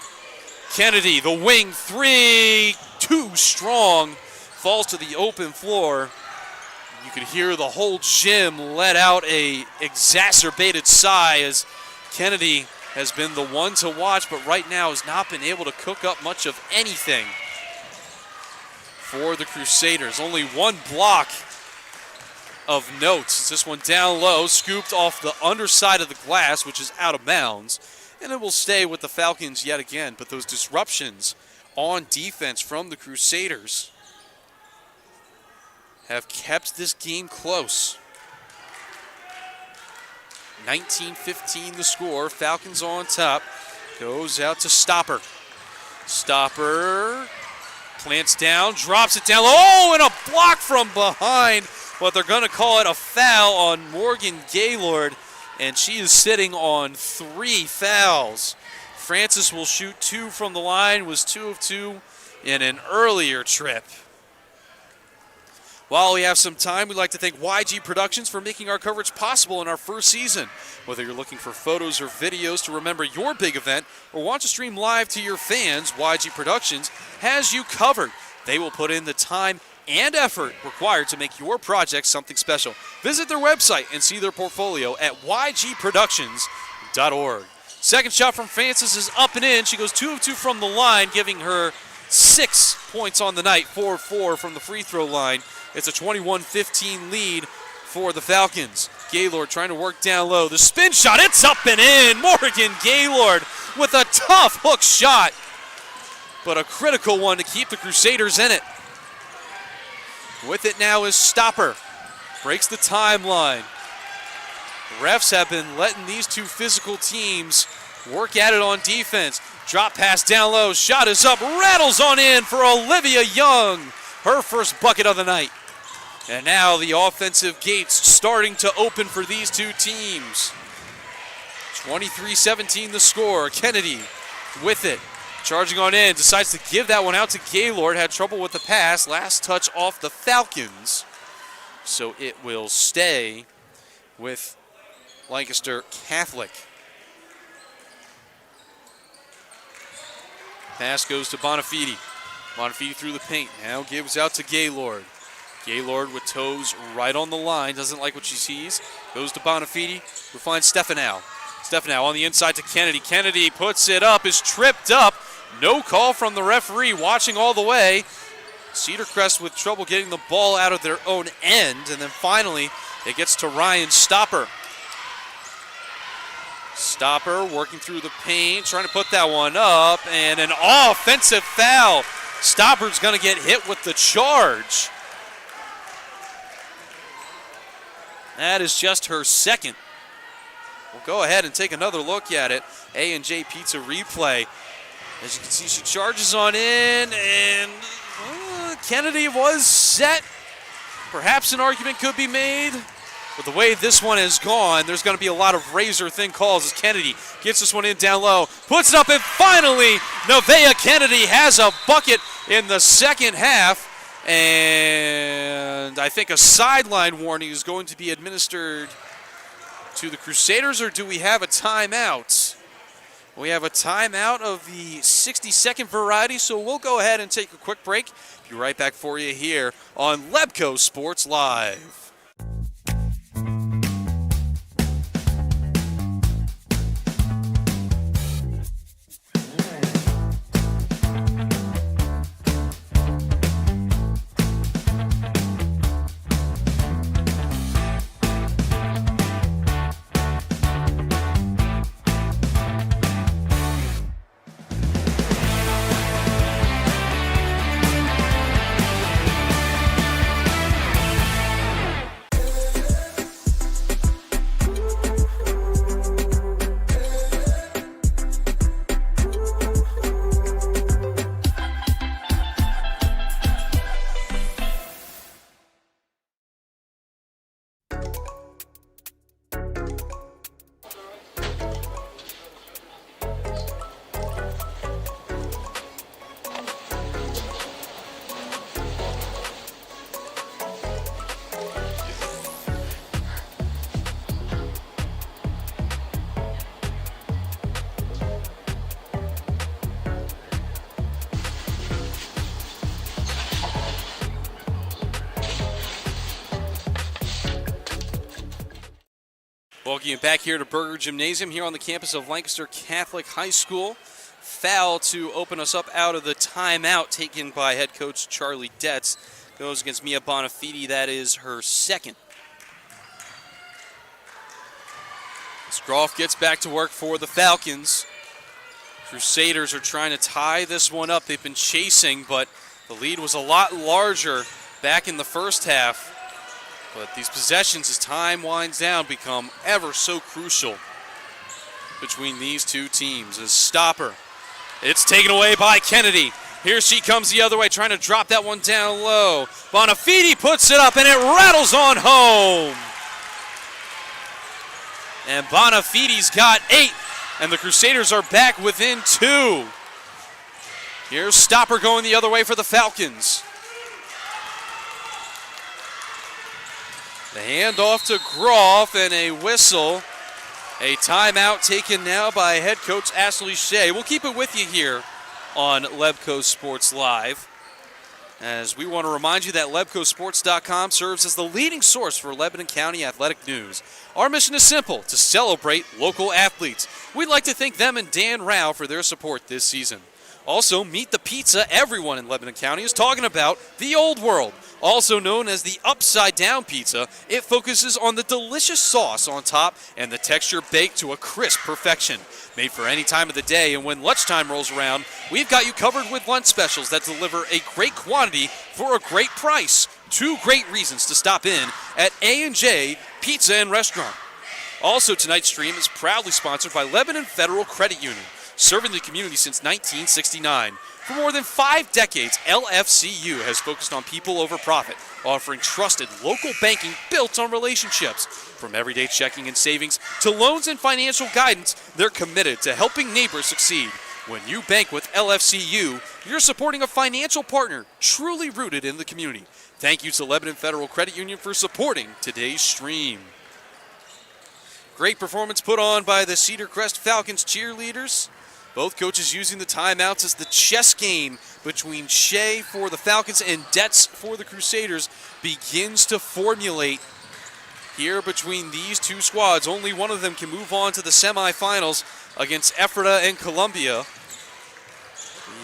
Kennedy, the wing 3, too strong. Falls to the open floor. You could hear the whole gym let out a exacerbated sigh as Kennedy has been the one to watch, but right now has not been able to cook up much of anything for the Crusaders. Only one block of note. This one down low, scooped off the underside of the glass, which is out of bounds, and it will stay with the Falcons yet again. But those disruptions on defense from the Crusaders have kept this game close. 19-15 the score. Falcons on top. Goes out to Stopper. Stopper plants down, drops it down. Oh, and a block from behind. But they're going to call it a foul on Morgan Gaylord, and she is sitting on 3 fouls. Francis will shoot 2 from the line, was 2 of 2 in an earlier trip. While we have some time, we'd like to thank YG Productions for making our coverage possible in our first season. Whether you're looking for photos or videos to remember your big event or want to stream live to your fans, YG Productions has you covered. They will put in the time and effort required to make your project something special. Visit their website and see their portfolio at ygproductions.org. Second shot from Francis is up and in. She goes 2 of 2 from the line, giving her 6 points on the night, 4-4 from the free throw line. It's a 21-15 lead for the Falcons. Gaylord trying to work down low. The spin shot, it's up and in. Morgan Gaylord with a tough hook shot, but a critical one to keep the Crusaders in it. With it now is Stopper. Breaks the timeline. Refs have been letting these two physical teams work at it on defense. Drop pass down low. Shot is up. Rattles on in for Olivia Young. Her first bucket of the night. And now the offensive gates starting to open for these two teams. 23-17 the score. Kennedy with it. Charging on in. Decides to give that one out to Gaylord. Had trouble with the pass. Last touch off the Falcons. So it will stay with Lancaster Catholic. Pass goes to Bonafide. Bonafide through the paint. Now gives out to Gaylord. Gaylord with toes right on the line. Doesn't like what she sees. Goes to Bonafide. We'll find Stefanow. Stefanow on the inside to Kennedy. Kennedy puts it up. Is tripped up. No call from the referee. Watching all the way. Cedar Crest with trouble getting the ball out of their own end. And then finally it gets to Ryan Stopper. Stopper working through the paint, trying to put that one up, and an offensive foul. Stopper's going to get hit with the charge. That is just her second. We'll go ahead and take another look at it. A&J Pizza replay. As you can see, she charges on in, and Kennedy was set. Perhaps an argument could be made. But the way this one has gone, there's going to be a lot of razor-thin calls as Kennedy gets this one in down low, puts it up, and finally, Nevaeh Kennedy has a bucket in the second half. And I think a sideline warning is going to be administered to the Crusaders, or do we have a timeout? We have a timeout of the 60-second variety, so we'll go ahead and take a quick break. Be right back for you here on Lebco Sports Live. Welcome you back here to Berger Gymnasium here on the campus of Lancaster Catholic High School. Foul to open us up out of the timeout taken by head coach Charlie Detz. Goes against Mia Bonafide. That is her second. Groff gets back to work for the Falcons. Crusaders are trying to tie this one up. They've been chasing, but the lead was a lot larger back in the first half. But these possessions, as time winds down, become ever so crucial between these two teams. As stopper, it's taken away by Kennedy. Here she comes the other way, trying to drop that one down low. Bonafide puts it up, and it rattles on home. And Bonafide's got 8, and the Crusaders are back within 2. Here's stopper going the other way for the Falcons. The handoff to Groff and a whistle. A timeout taken now by head coach Ashley Shea. We'll keep it with you here on Lebco Sports Live, as we want to remind you that LebcoSports.com serves as the leading source for Lebanon County athletic news. Our mission is simple: to celebrate local athletes. We'd like to thank them and Dan Rao for their support this season. Also, meet the pizza everyone in Lebanon County is talking about, the Old World. Also known as the Upside Down Pizza, it focuses on the delicious sauce on top and the texture baked to a crisp perfection. Made for any time of the day, and when lunchtime rolls around, we've got you covered with lunch specials that deliver a great quantity for a great price. 2 great reasons to stop in at A&J Pizza and Restaurant. Also, tonight's stream is proudly sponsored by Lebanon Federal Credit Union, serving the community since 1969. For more than 5 decades, LFCU has focused on people over profit, offering trusted local banking built on relationships. From everyday checking and savings to loans and financial guidance, they're committed to helping neighbors succeed. When you bank with LFCU, you're supporting a financial partner truly rooted in the community. Thank you to Lebanon Federal Credit Union for supporting today's stream. Great performance put on by the Cedar Crest Falcons cheerleaders. Both coaches using the timeouts as the chess game between Shea for the Falcons and Detz for the Crusaders begins to formulate here between these two squads. Only one of them can move on to the semifinals against Ephrata and Columbia.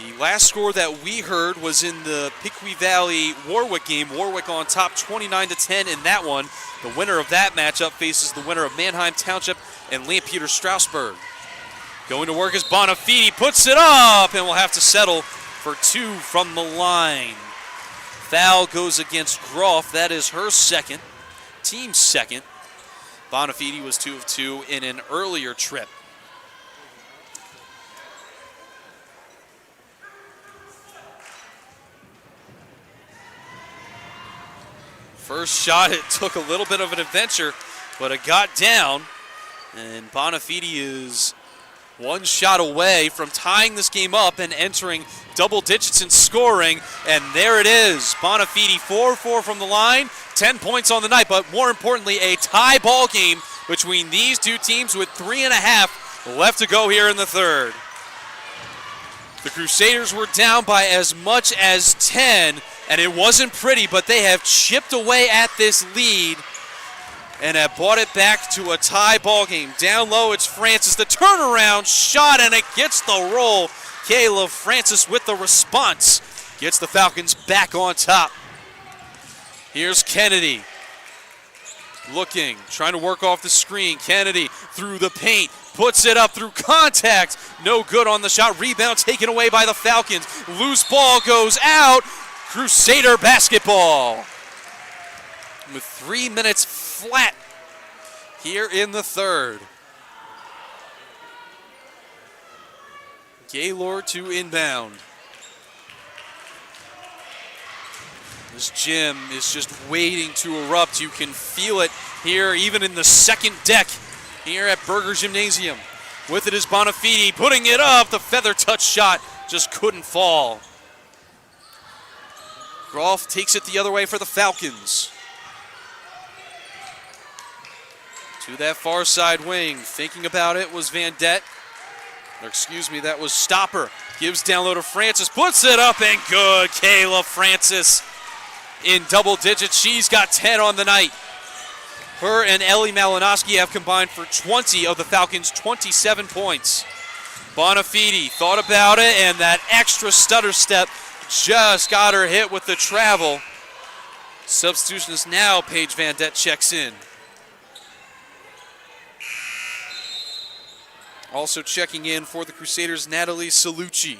The last score that we heard was in the Piqui Valley-Warwick game. Warwick on top 29-10 in that one. The winner of that matchup faces the winner of Mannheim Township and Lampeter-Strasburg. Going to work as Bonafide puts it up, and we'll have to settle for 2 from the line. Foul goes against Groff. That is her second, team's second. Bonafide was 2 of 2 in an earlier trip. First shot, it took a little bit of an adventure, but it got down, and Bonafide is 1 shot away from tying this game up and entering double digits in scoring, and there it is. Bonafide 4-4 from the line, 10 points on the night, but more importantly, a tie ball game between these two teams with 3.5 left to go here in the third. The Crusaders were down by as much as 10, and it wasn't pretty, but they have chipped away at this lead and have brought it back to a tie ball game. Down low, it's Francis. The turnaround shot, and it gets the roll. Kayla Francis with the response. Gets the Falcons back on top. Here's Kennedy. Looking, trying to work off the screen. Kennedy through the paint. Puts it up through contact. No good on the shot. Rebound taken away by the Falcons. Loose ball goes out. Crusader basketball. With 3 minutes flat here in the third. Gaylord to inbound. This gym is just waiting to erupt. You can feel it here even in the second deck here at Berger Gymnasium. With it is Bonafide putting it up. The feather touch shot just couldn't fall. Groff takes it the other way for the Falcons. To that far side wing. Thinking about it was Van Det. Or excuse me, that was Stopper. Gives down low to Francis. Puts it up and good. Kayla Francis in double digits. She's got 10 on the night. Her and Ellie Malinowski have combined for 20 of the Falcons' 27 points. Bonafide thought about it, and that extra stutter step just got her hit with the travel. Substitution is now Paige Van Det checks in. Also checking in for the Crusaders, Natalie Salucci.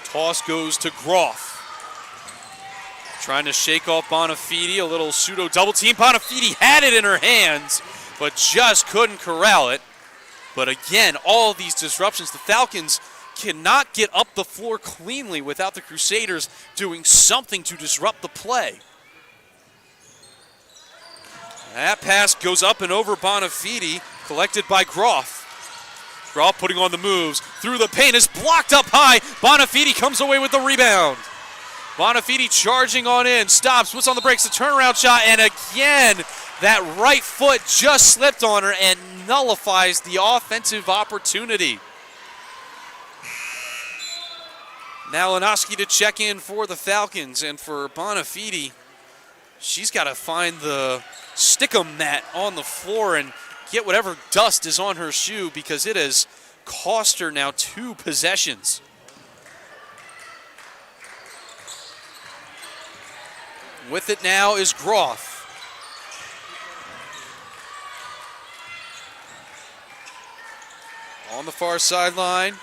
Toss goes to Groff. Trying to shake off Bonafide, a little pseudo double team. Bonafide had it in her hands, but just couldn't corral it. But again, all of these disruptions, the Falcons cannot get up the floor cleanly without the Crusaders doing something to disrupt the play. That pass goes up and over Bonafide, collected by Groff. Groff putting on the moves, through the paint, is blocked up high. Bonafide comes away with the rebound. Bonafide charging on in, stops, puts on the brakes, a turnaround shot, and again, that right foot just slipped on her and nullifies the offensive opportunity. Malinowski to check in for the Falcons, and for Bonafide, she's got to find the stickum mat on the floor and get whatever dust is on her shoe, because it has cost her now 2 possessions. With it now is Groff. On the far sideline,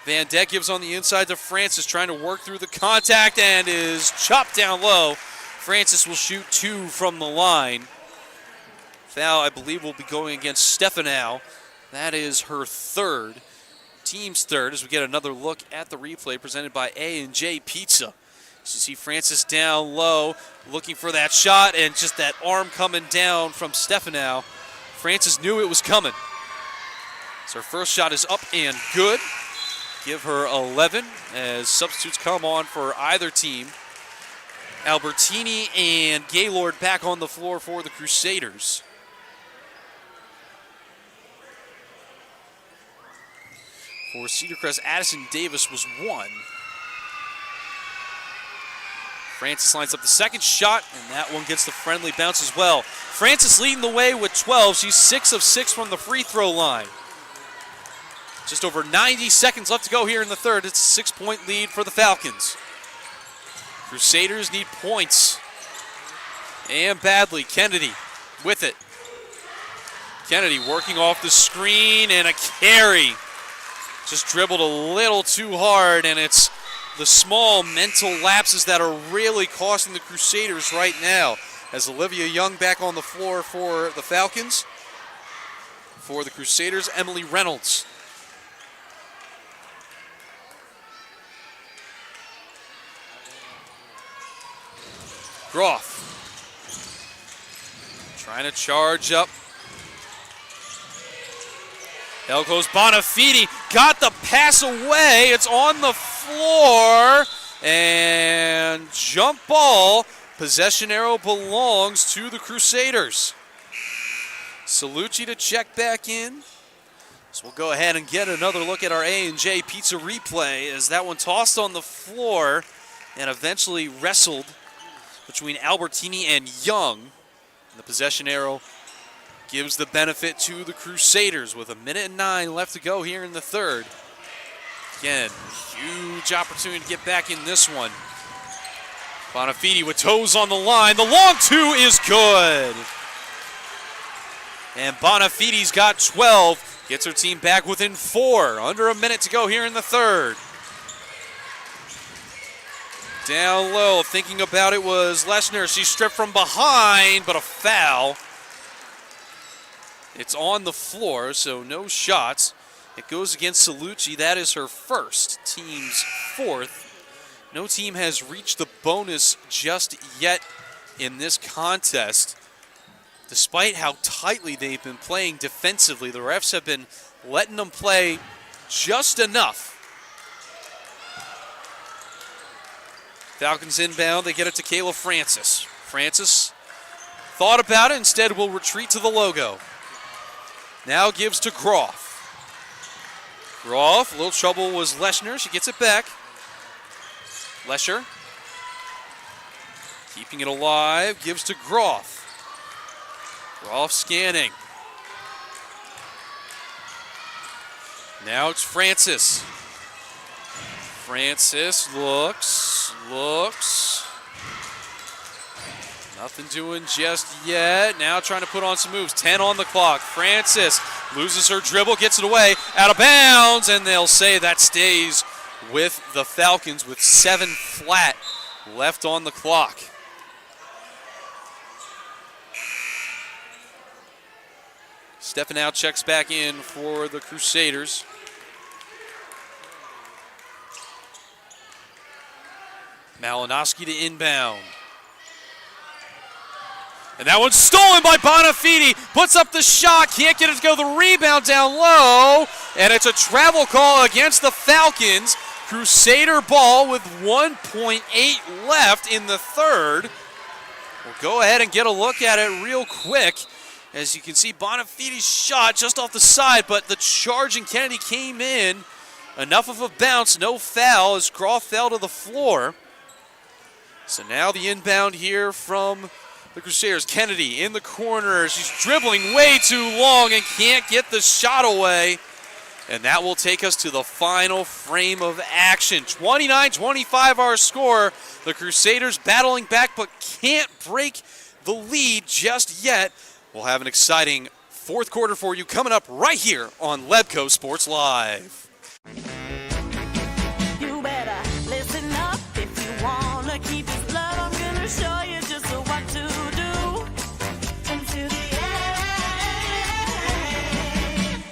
Van Det gives on the inside to Francis, trying to work through the contact and is chopped down low. Francis will shoot 2 from the line. Foul, I believe, will be going against Stefanow. That is her third, team's third, as we get another look at the replay presented by A&J Pizza. You see Francis down low, looking for that shot, and just that arm coming down from Stefanow. Francis knew it was coming. So her first shot is up and good. Give her 11 as substitutes come on for either team. Albertini and Gaylord back on the floor for the Crusaders. For Cedar Crest, Addison Davis was 1. Francis lines up the second shot, and that one gets the friendly bounce as well. Francis leading the way with 12. She's 6 of 6 from the free throw line. Just over 90 seconds left to go here in the third. It's a 6-point lead for the Falcons. Crusaders need points. And badly. Kennedy with it. Kennedy working off the screen, and a carry. Just dribbled a little too hard, and it's the small mental lapses that are really costing the Crusaders right now. As Olivia Young back on the floor for the Falcons. For the Crusaders, Emily Reynolds. Groff trying to charge up. There goes Bonafide, got the pass away. It's on the floor, and jump ball. Possession arrow belongs to the Crusaders. Salucci to check back in. So we'll go ahead and get another look at our A&J Pizza replay, as that one tossed on the floor and eventually wrestled between Albertini and Young. And the possession arrow gives the benefit to the Crusaders with 1:09 left to go here in the third. Again, huge opportunity to get back in this one. Bonafide with toes on the line. The long 2 is good. And Bonafide's got 12. Gets her team back within 4. Under a minute to go here in the third. Down low, thinking about it was Leshner. She stripped from behind, but a foul. It's on the floor, so no shots. It goes against Salucci. That is her first, team's 4th. No team has reached the bonus just yet in this contest. Despite how tightly they've been playing defensively, the refs have been letting them play just enough. Falcons inbound, they get it to Kayla Francis. Francis thought about it, instead will retreat to the logo. Now gives to Groff. Groff, a little trouble was Leschner. She gets it back. Lesher, keeping it alive, gives to Groff. Groff scanning. Now it's Francis. Francis looks. Nothing doing just yet. Now trying to put on some moves. 10 on the clock. Francis loses her dribble, gets it away, out of bounds, and they'll say that stays with the Falcons with 7 flat left on the clock. Stefanow checks back in for the Crusaders. Malinowski to inbound. And that one's stolen by Bonafide. Puts up the shot. Can't get it to go. The rebound down low. And it's a travel call against the Falcons. Crusader ball with 1.8 left in the third. We'll go ahead and get a look at it real quick. As you can see, Bonafide's shot just off the side, but the charging Kennedy came in. Enough of a bounce, no foul as Groff fell to the floor. So now the inbound here from the Crusaders. Kennedy in the corner. She's dribbling way too long and can't get the shot away. And that will take us to the final frame of action. 29-25 our score. The Crusaders battling back but can't break the lead just yet. We'll have an exciting fourth quarter for you coming up right here on Lebco Sports Live. You better listen up if you want to keep this love. I'm going to show you just what to do until the end.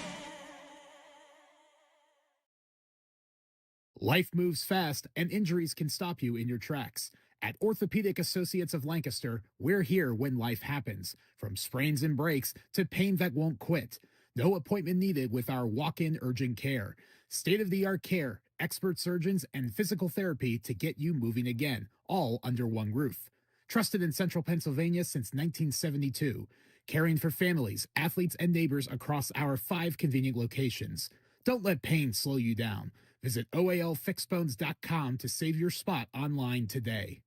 Life moves fast, and injuries can stop you in your tracks. At Orthopedic Associates of Lancaster, we're here when life happens. From sprains and breaks to pain that won't quit. No appointment needed with our walk-in urgent care. State-of-the-art care, expert surgeons, and physical therapy to get you moving again, all under one roof. Trusted in Central Pennsylvania since 1972. Caring for families, athletes, and neighbors across our 5 convenient locations. Don't let pain slow you down. Visit OALFixedBones.com to save your spot online today.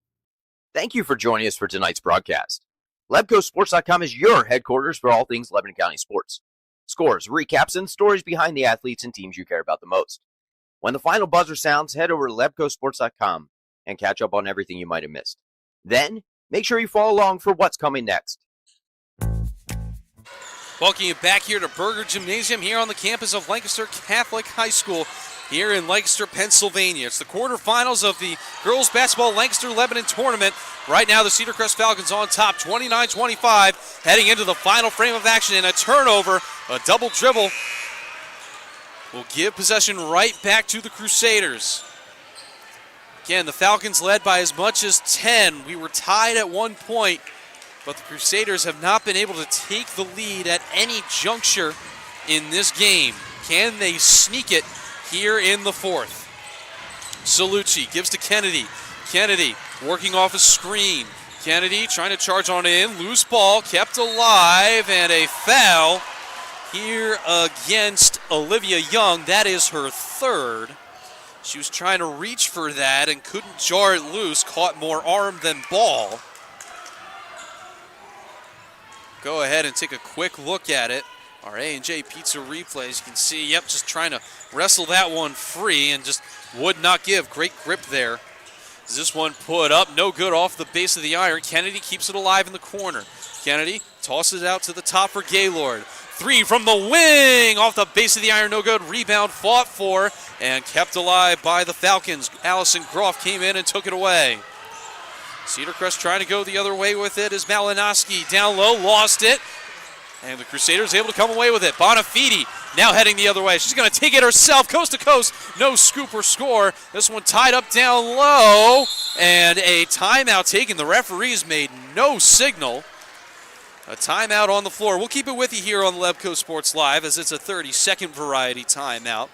Thank you for joining us for tonight's broadcast. LebcoSports.com is your headquarters for all things Lebanon County sports. Scores, recaps, and stories behind the athletes and teams you care about the most. When the final buzzer sounds, head over to LebcoSports.com and catch up on everything you might have missed. Then, make sure you follow along for what's coming next. Welcome you back here to Berger Gymnasium here on the campus of Lancaster Catholic High School here in Lancaster, Pennsylvania. It's the quarterfinals of the girls basketball Lancaster-Lebanon tournament. Right now, the Cedar Crest Falcons on top, 29-25, heading into the final frame of action, and a turnover, a double dribble will give possession right back to the Crusaders. Again, the Falcons led by as much as 10. We were tied at one point, but the Crusaders have not been able to take the lead at any juncture in this game. Can they sneak it here in the fourth? Salucci gives to Kennedy. Kennedy working off a screen. Kennedy trying to charge on in. Loose ball kept alive, and a foul here against Olivia Young. That is her third. She was trying to reach for that and couldn't jar it loose. Caught more arm than ball. Go ahead and take a quick look at it. Our A&J Pizza replay, as you can see, yep, just trying to wrestle that one free and just would not give. Great grip there. Is this one put up? No good off the base of the iron. Kennedy keeps it alive in the corner. Kennedy tosses it out to the top for Gaylord. 3 from the wing, off the base of the iron, no good. Rebound fought for and kept alive by the Falcons. Allison Groff came in and took it away. Cedar Crest trying to go the other way with it as Malinowski down low, lost it. And the Crusaders able to come away with it. Bonafide now heading the other way. She's going to take it herself, coast to coast. No scoop or score. This one tied up down low. And a timeout taken. The referees made no signal. A timeout on the floor. We'll keep it with you here on Lebco Sports Live as it's a 30-second variety timeout.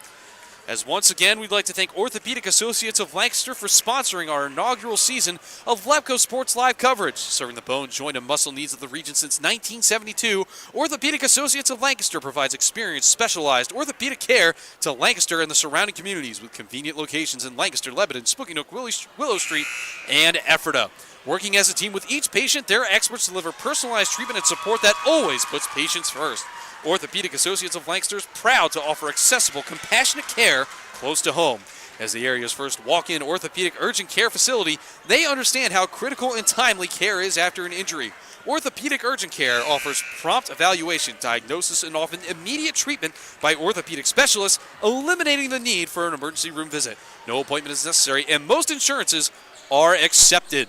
As once again, we'd like to thank Orthopedic Associates of Lancaster for sponsoring our inaugural season of Lebco Sports Live coverage. Serving the bone, joint, and muscle needs of the region since 1972, Orthopedic Associates of Lancaster provides experienced, specialized orthopedic care to Lancaster and the surrounding communities with convenient locations in Lancaster, Lebanon, Spooky Nook, Willow Street, and Ephrata. Working as a team with each patient, their experts deliver personalized treatment and support that always puts patients first. Orthopedic Associates of Lancaster is proud to offer accessible, compassionate care close to home. As the area's first walk-in orthopedic urgent care facility, they understand how critical and timely care is after an injury. Orthopedic Urgent Care offers prompt evaluation, diagnosis, and often immediate treatment by orthopedic specialists, eliminating the need for an emergency room visit. No appointment is necessary, and most insurances are accepted.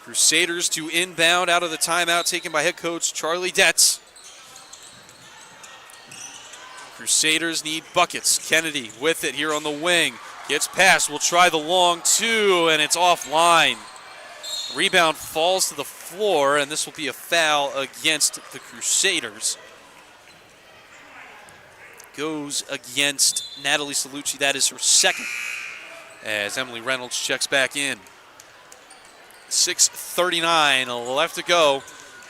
Crusaders to inbound out of the timeout taken by head coach Charlie Detz. Crusaders need buckets. Kennedy with it here on the wing. Gets past, will try the long two, and it's offline. Rebound falls to the floor, and this will be a foul against the Crusaders. Goes against Natalie Salucci. That is her second, as Emily Reynolds checks back in. 6:39 left to go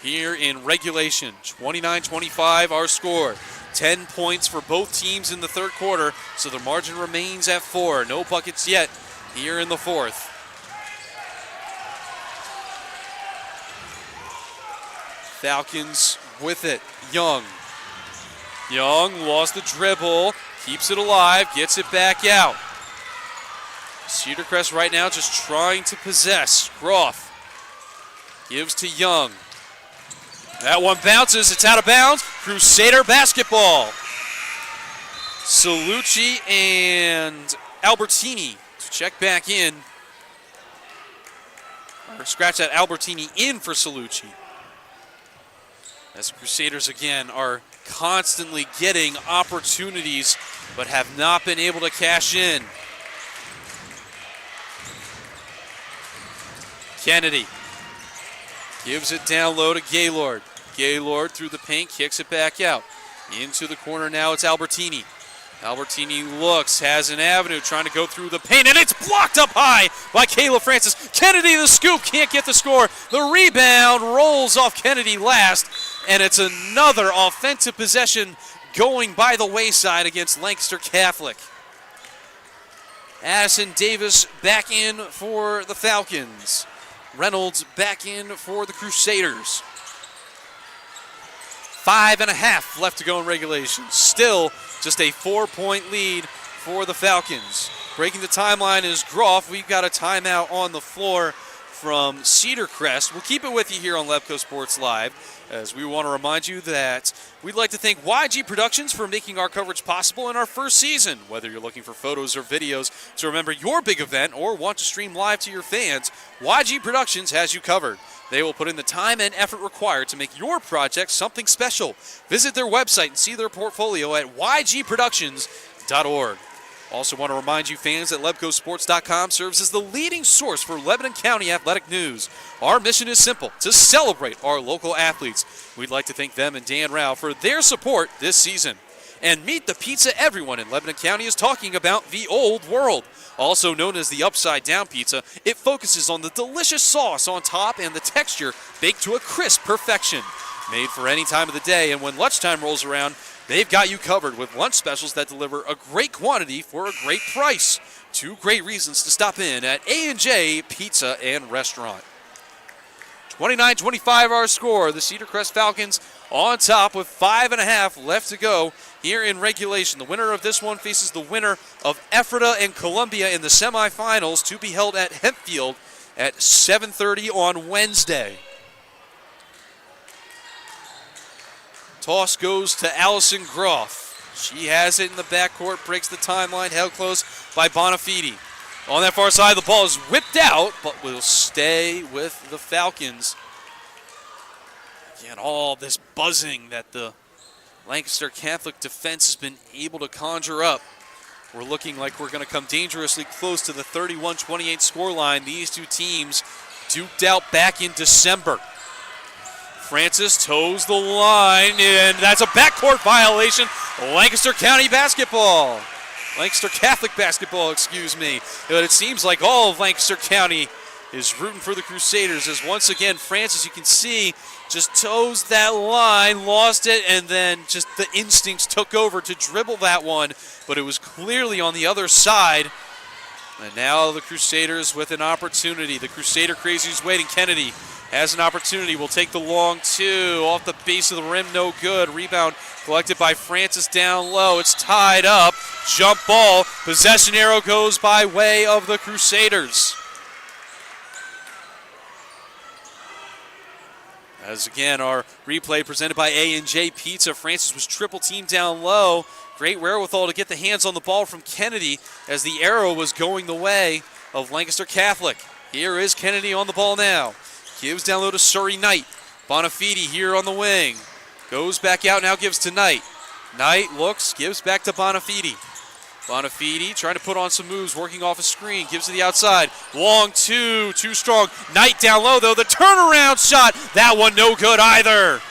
here in regulation. 29-25 our score. 10 points for both teams in the third quarter, so the margin remains at 4. No buckets yet here in the fourth. Falcons with it. Young lost the dribble, keeps it alive, gets it back out. Cedar Crest right now just trying to possess. Groff gives to Young. That one bounces. It's out of bounds. Crusader basketball. Salucci and Albertini to check back in. Or scratch that, Albertini in for Salucci. As the Crusaders again are constantly getting opportunities but have not been able to cash in. Kennedy gives it down low to Gaylord. Gaylord through the paint, kicks it back out. Into the corner now, it's Albertini. Albertini looks, has an avenue, trying to go through the paint, and it's blocked up high by Kayla Francis. Kennedy the scoop, can't get the score. The rebound rolls off Kennedy last, and it's another offensive possession going by the wayside against Lancaster Catholic. Addison Davis back in for the Falcons. Reynolds back in for the Crusaders. 5.5 left to go in regulation. Still just a 4-point lead for the Falcons. Breaking the timeline is Groff. We've got a timeout on the floor from Cedar Crest. We'll keep it with you here on Lebco Sports Live, as we want to remind you that we'd like to thank YG Productions for making our coverage possible in our first season. Whether you're looking for photos or videos to remember your big event or want to stream live to your fans, YG Productions has you covered. They will put in the time and effort required to make your project something special. Visit their website and see their portfolio at ygproductions.org. Also want to remind you fans that LebcoSports.com serves as the leading source for Lebanon County athletic news. Our mission is simple, to celebrate our local athletes. We'd like to thank them and Dan Rao for their support this season. And meet the pizza everyone in Lebanon County is talking about, the Old World. Also known as the Upside Down Pizza, it focuses on the delicious sauce on top and the texture baked to a crisp perfection. Made for any time of the day, and when lunchtime rolls around, they've got you covered with lunch specials that deliver a great quantity for a great price. 2 great reasons to stop in at A&J Pizza and Restaurant. 29-25 our score. The Cedar Crest Falcons on top with 5.5 left to go here in regulation. The winner of this one faces the winner of Ephrata and Columbia in the semifinals, to be held at Hempfield at 7:30 on Wednesday. Toss goes to Allison Groff. She has it in the backcourt, breaks the timeline, held close by Bonafide. On that far side, the ball is whipped out, but will stay with the Falcons. Again, all this buzzing that the Lancaster Catholic defense has been able to conjure up. We're looking like we're going to come dangerously close to the 31-28 scoreline. These two teams duked out back in December. Francis toes the line, and that's a backcourt violation. Lancaster County basketball. Lancaster Catholic basketball, excuse me. But it seems like all of Lancaster County is rooting for the Crusaders as once again Francis, you can see, just toes that line, lost it, and then just the instincts took over to dribble that one, but it was clearly on the other side. And now the Crusaders with an opportunity. The Crusader crazies waiting. Kennedy has an opportunity. Will take the long two. Off the base of the rim, no good. Rebound collected by Francis down low. It's tied up. Jump ball. Possession arrow goes by way of the Crusaders. As again, our replay presented by A&J Pizza. Francis was triple teamed down low. Great wherewithal to get the hands on the ball from Kennedy as the arrow was going the way of Lancaster Catholic. Here is Kennedy on the ball now. Gives down low to Surrey Knight. Bonafide here on the wing. Goes back out, now gives to Knight. Knight looks, gives back to Bonafide. Bonafide trying to put on some moves, working off a screen, gives to the outside. Long two, too strong. Knight down low though, the turnaround shot. That one no good either.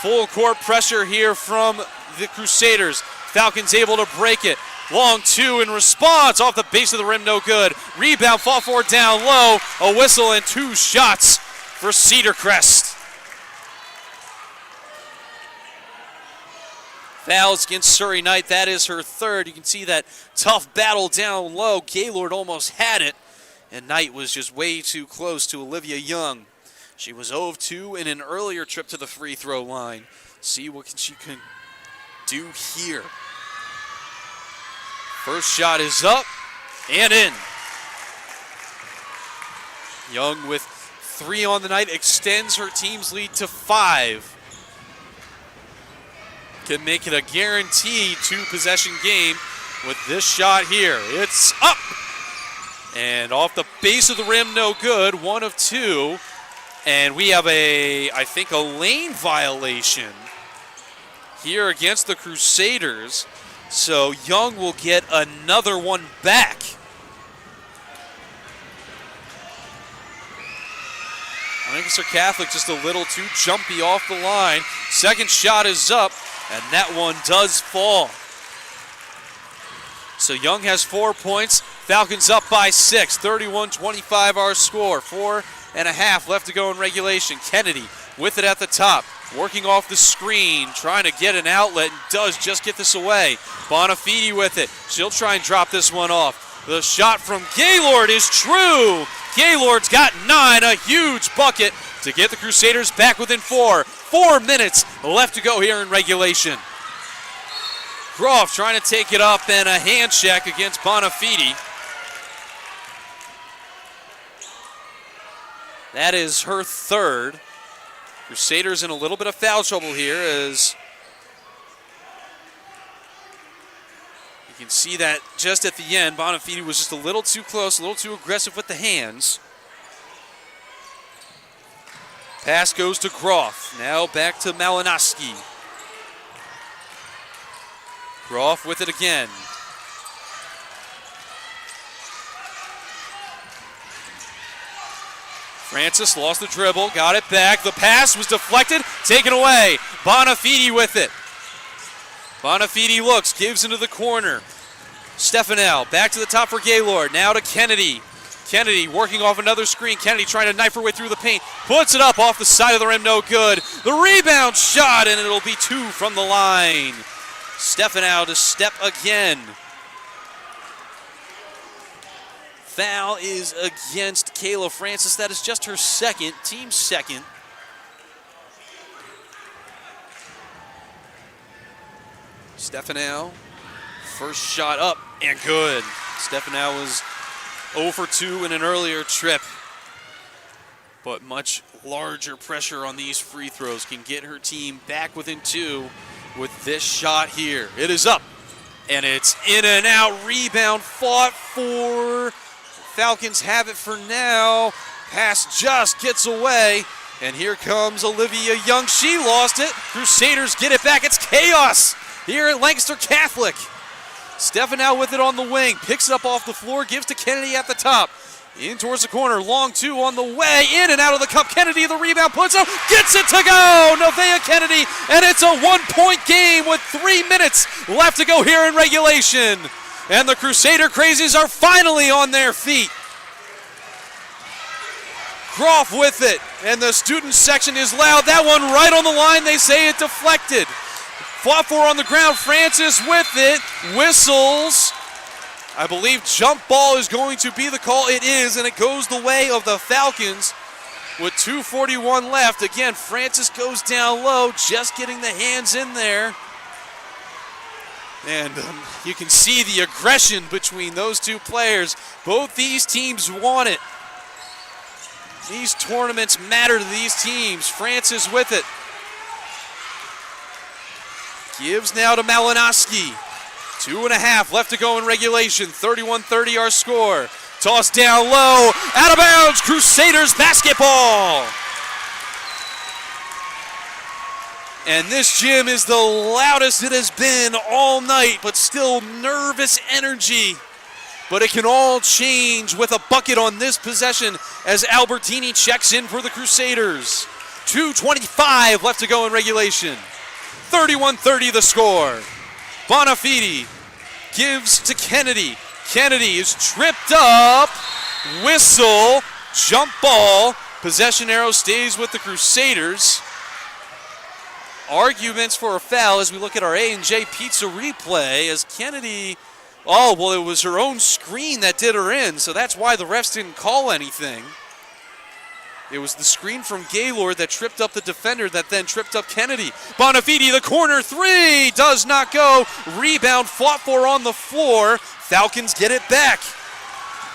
Full court pressure here from the Crusaders. Falcons able to break it. Long two in response, off the base of the rim, no good. Rebound, fall forward down low. A whistle and two shots for Cedar Crest. Fouls against Surrey Knight, that is her third. You can see that tough battle down low. Gaylord almost had it, and Knight was just way too close to Olivia Young. She was 0 of 2 in an earlier trip to the free throw line. See what she can do here. First shot is up and in. Young with 3 on the night extends her team's lead to 5. Can make it a guaranteed 2-possession game with this shot here. It's up! And off the base of the rim, no good. 1 of 2. And we have I think a lane violation here against the Crusaders. So Young will get another one back. Lancaster Catholic just a little too jumpy off the line. Second shot is up, and that one does fall. So Young has 4 points. Falcons up by 6. 31-25 our score. 4.5 left to go in regulation. Kennedy with it at the top. Working off the screen, trying to get an outlet, and does just get this away. Bonafide with it. She'll try and drop this one off. The shot from Gaylord is true. Gaylord's got 9, a huge bucket to get the Crusaders back within 4. 4 minutes left to go here in regulation. Groff trying to take it up, and a hand check against Bonafide. That is her third. Crusaders in a little bit of foul trouble here as you can see that just at the end, Bonafide was just a little too close, a little too aggressive with the hands. Pass goes to Groff. Now back to Malinowski. Groff with it again. Francis lost the dribble, got it back. The pass was deflected, taken away. Bonafide with it. Bonafide looks, gives into the corner. Stefanel back to the top for Gaylord. Now to Kennedy. Kennedy working off another screen. Kennedy trying to knife her way through the paint. Puts it up off the side of the rim, no good. The rebound shot, and it'll be 2 from the line. Stefanel to step again. Foul is against Kayla Francis. That is just her second, team second. Stefanel, first shot up and good. Stefanel was 0 for 2 in an earlier trip, but much larger pressure on these free throws can get her team back within 2 with this shot here. It is up, and it's in and out. Rebound fought for. Falcons have it for now. Pass just gets away, and here comes Olivia Young. She lost it. Crusaders get it back. It's chaos here at Lancaster Catholic. Stefanel with it on the wing. Picks it up off the floor, gives to Kennedy at the top. In towards the corner, long two on the way, in and out of the cup. Kennedy, the rebound, puts up, gets it to go. Nevaeh Kennedy, and it's a 1-point game with 3 minutes left to go here in regulation. And the Crusader Crazies are finally on their feet. Groff with it, and the student section is loud. That one right on the line, they say it deflected. Fought for on the ground, Francis with it, whistles. I believe jump ball is going to be the call. It is, and it goes the way of the Falcons with 2:41 left. Again, Francis goes down low, just getting the hands in there. And you can see the aggression between those two players. Both these teams want it. These tournaments matter to these teams. Francis with it. Gives now to Malinowski. 2.5 left to go in regulation. 31-30 our score. Toss down low. Out of bounds. Crusaders basketball. And this gym is the loudest it has been all night, but still nervous energy. But it can all change with a bucket on this possession as Albertini checks in for the Crusaders. 2:25 left to go in regulation. 31-30 the score. Bonafide gives to Kennedy. Kennedy is tripped up. Whistle. Jump ball. Possession arrow stays with the Crusaders. Arguments for a foul as we look at our A&J Pizza replay as Kennedy, oh, well, it was her own screen that did her in, so that's why the refs didn't call anything. It was the screen from Gaylord that tripped up the defender that then tripped up Kennedy. Bonafide, the corner three, does not go. Rebound fought for on the floor. Falcons get it back.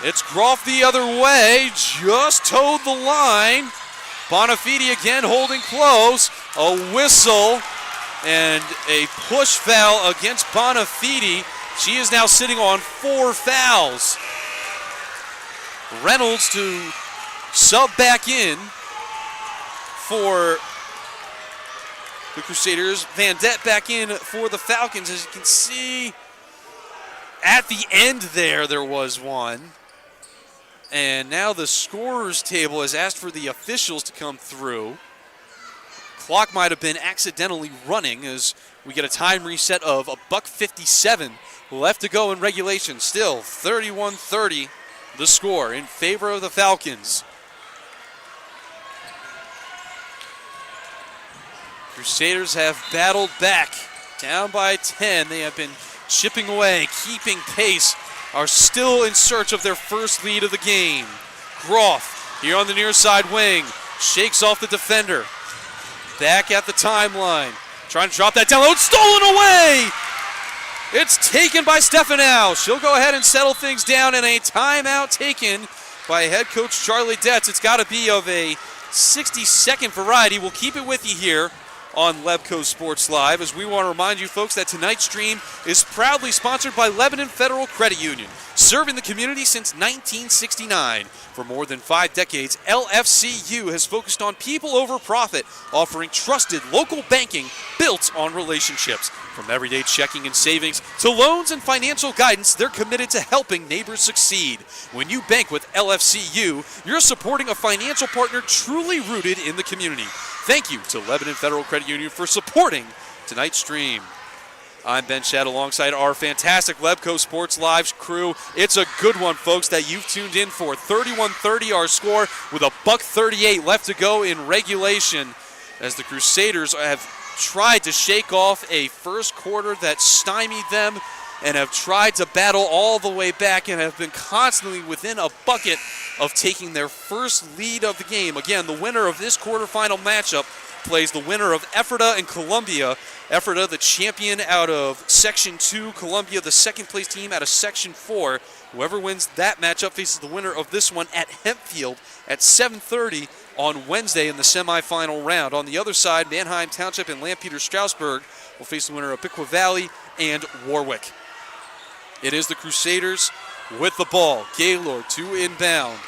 It's Groff the other way, just towed the line. Bonafide again holding close. A whistle and a push foul against Bonafide. She is now sitting on 4 fouls. Reynolds to sub back in for the Crusaders. Van Dett back in for the Falcons. As you can see, at the end there was one. And now the scorer's table has asked for the officials to come through. Clock might have been accidentally running as we get a time reset of $1:57 left to go in regulation. Still 31-30 the score in favor of the Falcons. Crusaders have battled back. Down by 10. They have been chipping away, keeping pace, are still in search of their first lead of the game. Groff here on the near side wing. Shakes off the defender. Back at the timeline. Trying to drop that down low. It's stolen away! It's taken by Stefanow. She'll go ahead and settle things down in a timeout taken by head coach Charlie Detz. It's got to be of a 60-second variety. We'll keep it with you here on Lebco Sports Live, as we want to remind you folks that tonight's stream is proudly sponsored by Lebanon Federal Credit Union, serving the community since 1969. For more than 5 decades, LFCU has focused on people over profit, offering trusted local banking built on relationships. From everyday checking and savings to loans and financial guidance, they're committed to helping neighbors succeed. When you bank with LFCU, you're supporting a financial partner truly rooted in the community. Thank you to Lebanon Federal Credit Union for supporting tonight's stream. I'm Ben Shad alongside our fantastic Lebco Sports Live crew. It's a good one, folks, that you've tuned in for. 31-30 our score with $1:38 left to go in regulation as the Crusaders have tried to shake off a first quarter that stymied them and have tried to battle all the way back and have been constantly within a bucket of taking their first lead of the game. Again, the winner of this quarterfinal matchup plays the winner of Ephrata and Columbia. Ephrata, the champion out of Section 2. Columbia, the second-place team out of Section 4. Whoever wins that matchup faces the winner of this one at Hempfield at 7:30 on Wednesday in the semifinal round. On the other side, Manheim Township and Lampeter-Strasburg will face the winner of Piqua Valley and Warwick. It is the Crusaders with the ball. Gaylord to inbound.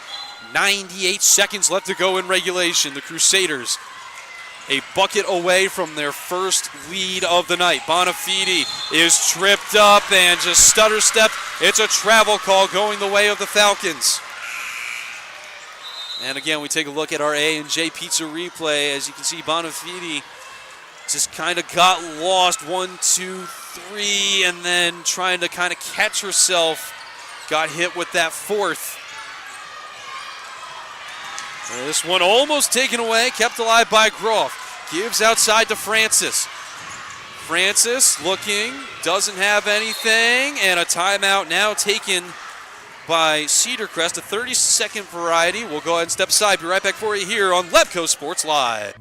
98 seconds left to go in regulation. The Crusaders a bucket away from their first lead of the night. Bonafide is tripped up and just stutter stepped. It's a travel call going the way of the Falcons. And again, we take a look at our A&J Pizza replay. As you can see, Bonafide just kind of got lost. 1, 2, 3, and then trying to kind of catch herself. Got hit with that fourth. And this one almost taken away, kept alive by Groff. Gives outside to Francis. Francis looking, doesn't have anything, and a timeout now taken by Cedar Crest, a 30-second variety. We'll go ahead and step aside. Be right back for you here on Lebco Sports Live.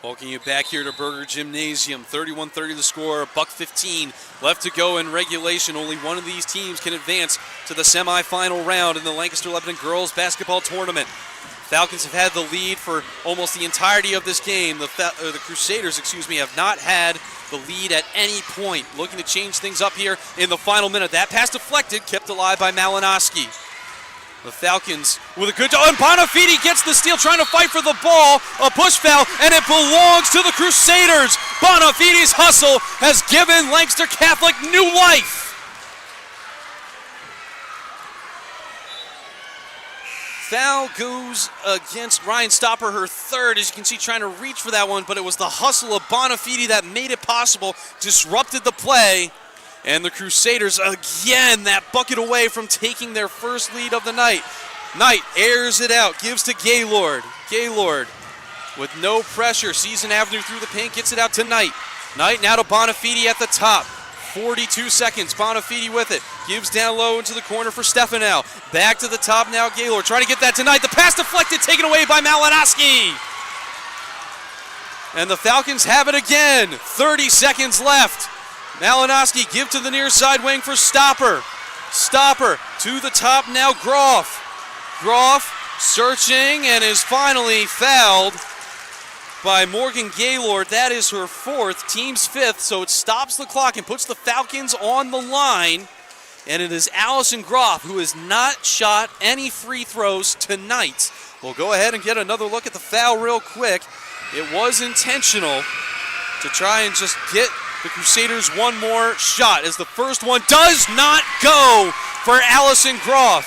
Welcome you back here to Burger Gymnasium. 31-30 the score, $1:15 left to go in regulation. Only one of these teams can advance to the semifinal round in the Lancaster-Lebanon girls basketball tournament. Falcons have had the lead for almost the entirety of this game. The Crusaders, have not had the lead at any point. Looking to change things up here in the final minute. That pass deflected, kept alive by Malinowski. The Falcons with a good job, and Bonafide gets the steal, trying to fight for the ball. A push foul, and it belongs to the Crusaders. Bonafide's hustle has given Lancaster Catholic new life. Foul goes against Ryan Stopper, her third. As you can see, trying to reach for that one, but it was the hustle of Bonafide that made it possible, disrupted the play. And the Crusaders, again, that bucket away from taking their first lead of the night. Knight airs it out, gives to Gaylord. Gaylord, with no pressure, sees an avenue through the paint, gets it out to Knight. Knight now to Bonafide at the top. 42 seconds, Bonafide with it. Gives down low into the corner for Stefanow. Back to the top now, Gaylord, trying to get that to Knight. The pass deflected, taken away by Malinowski. And the Falcons have it again. 30 seconds left. Malinowski give to the near side wing for Stopper. Stopper to the top now, Groff. Groff searching and is finally fouled by Morgan Gaylord. That is her fourth, team's fifth, so it stops the clock and puts the Falcons on the line. And it is Allison Groff, who has not shot any free throws tonight. We'll go ahead and get another look at the foul real quick. It was intentional to try and just get the Crusaders one more shot, as the first one does not go for Allison Groff.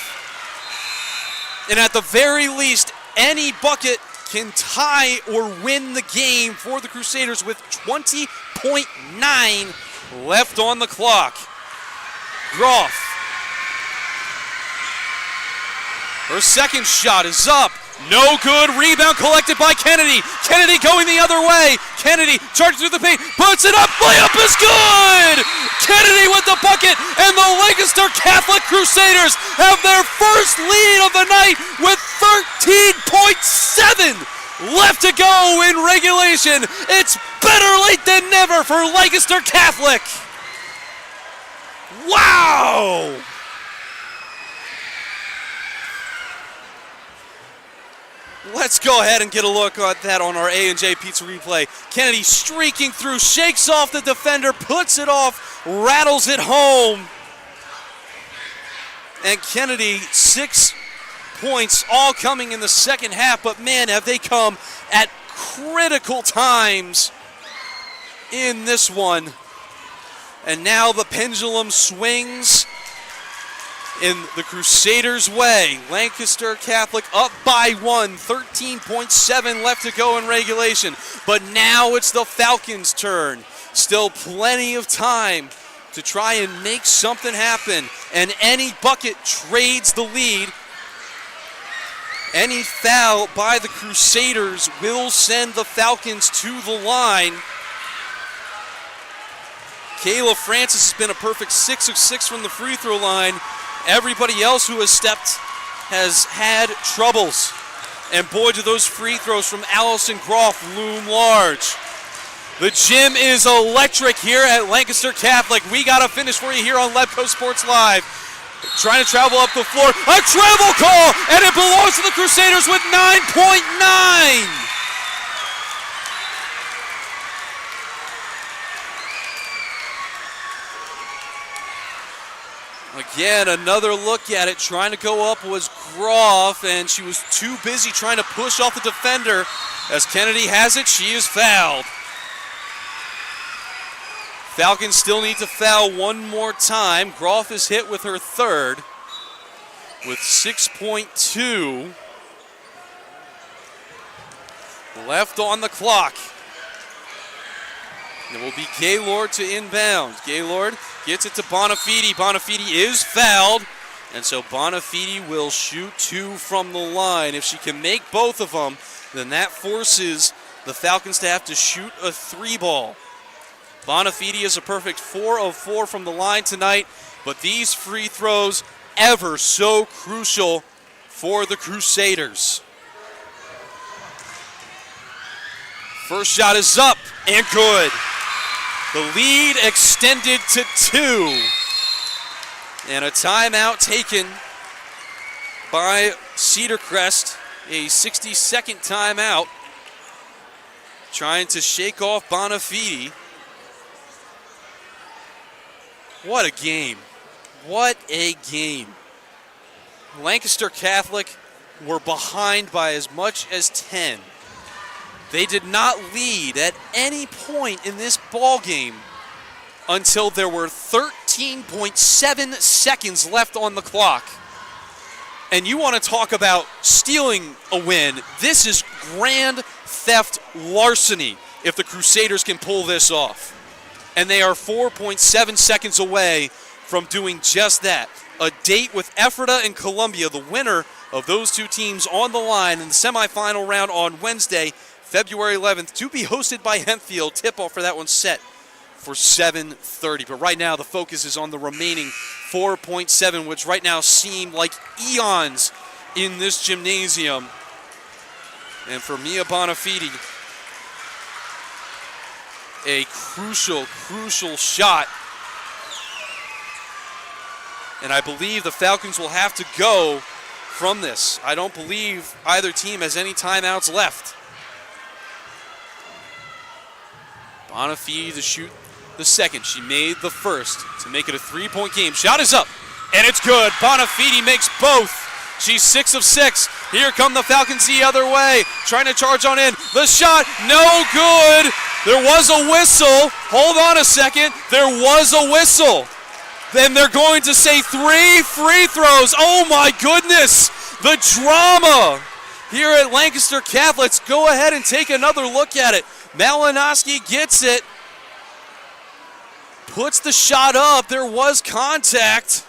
And at the very least, any bucket can tie or win the game for the Crusaders with 20.9 left on the clock. Groff. Her second shot is up. No good. Rebound collected by Kennedy. Kennedy going the other way. Kennedy charges through the paint. Puts it up. Layup is good. Kennedy with the bucket. And the Lancaster Catholic Crusaders have their first lead of the night with 13.7 left to go in regulation. It's better late than never for Lancaster Catholic. Wow. Let's go ahead and get a look at that on our A&J Pizza replay. Kennedy streaking through, shakes off the defender, puts it off, rattles it home. And Kennedy, 6 points, all coming in the second half, but man, have they come at critical times in this one. And now the pendulum swings in the Crusaders' way. Lancaster Catholic up by 1, 13.7 left to go in regulation. But now it's the Falcons' turn. Still plenty of time to try and make something happen. And any bucket trades the lead. Any foul by the Crusaders will send the Falcons to the line. Kayla Francis has been a perfect 6 of 6 from the free throw line. Everybody else who has stepped has had troubles. And boy, do those free throws from Allison Groff loom large. The gym is electric here at Lancaster Catholic. We got a finish for you here on Lebco Sports Live. Trying to travel up the floor. A travel call, and it belongs to the Crusaders with 9.9. Again, another look at it. Trying to go up was Groff, and she was too busy trying to push off the defender. As Kennedy has it, she is fouled. Falcons still need to foul one more time. Groff is hit with her third with 6.2 left on the clock. It will be Gaylord to inbound. Gaylord gets it to Bonafide. Bonafide is fouled, and so Bonafide will shoot 2 from the line. If she can make both of them, then that forces the Falcons to have to shoot a 3-ball. Bonafide is a perfect 4 of 4 from the line tonight, but these free throws ever so crucial for the Crusaders. First shot is up and good. The lead extended to 2. And a timeout taken by Cedar Crest, a 60-second timeout, trying to shake off Bonafide. What a game. What a game. Lancaster Catholic were behind by as much as 10. They did not lead at any point in this ball game until there were 13.7 seconds left on the clock. And you want to talk about stealing a win. This is grand theft larceny if the Crusaders can pull this off. And they are 4.7 seconds away from doing just that. A date with Ephrata and Columbia, the winner of those two teams, on the line in the semifinal round on Wednesday, February 11th, to be hosted by Hempfield. Tip-off for that one set for 7:30. But right now the focus is on the remaining 4.7, which right now seem like eons in this gymnasium. And for Mia Bonafide, a crucial shot. And I believe the Falcons will have to go from this. I don't believe either team has any timeouts left. Bonafide to shoot the second. She made the first to make it a 3-point game. Shot is up, and it's good. Bonafide makes both. She's 6 of 6. Here come the Falcons the other way, trying to charge on in. The shot, no good. There was a whistle. Hold on a second. There was a whistle. Then they're going to say 3 free throws. Oh my goodness, the drama here at Lancaster Catholic. Let's go ahead and take another look at it. Malinowski gets it, puts the shot up. There was contact.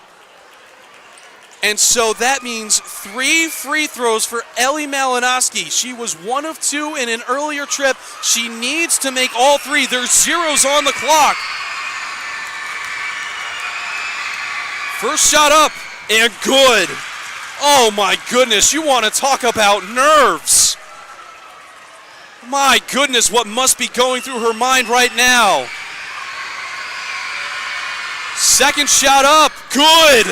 And so that means 3 free throws for Ellie Malinowski. She was 1 of 2 in an earlier trip. She needs to make all 3. There's zeros on the clock. First shot up and good. Oh my goodness, you want to talk about nerves. My goodness, what must be going through her mind right now. Second shot up, good.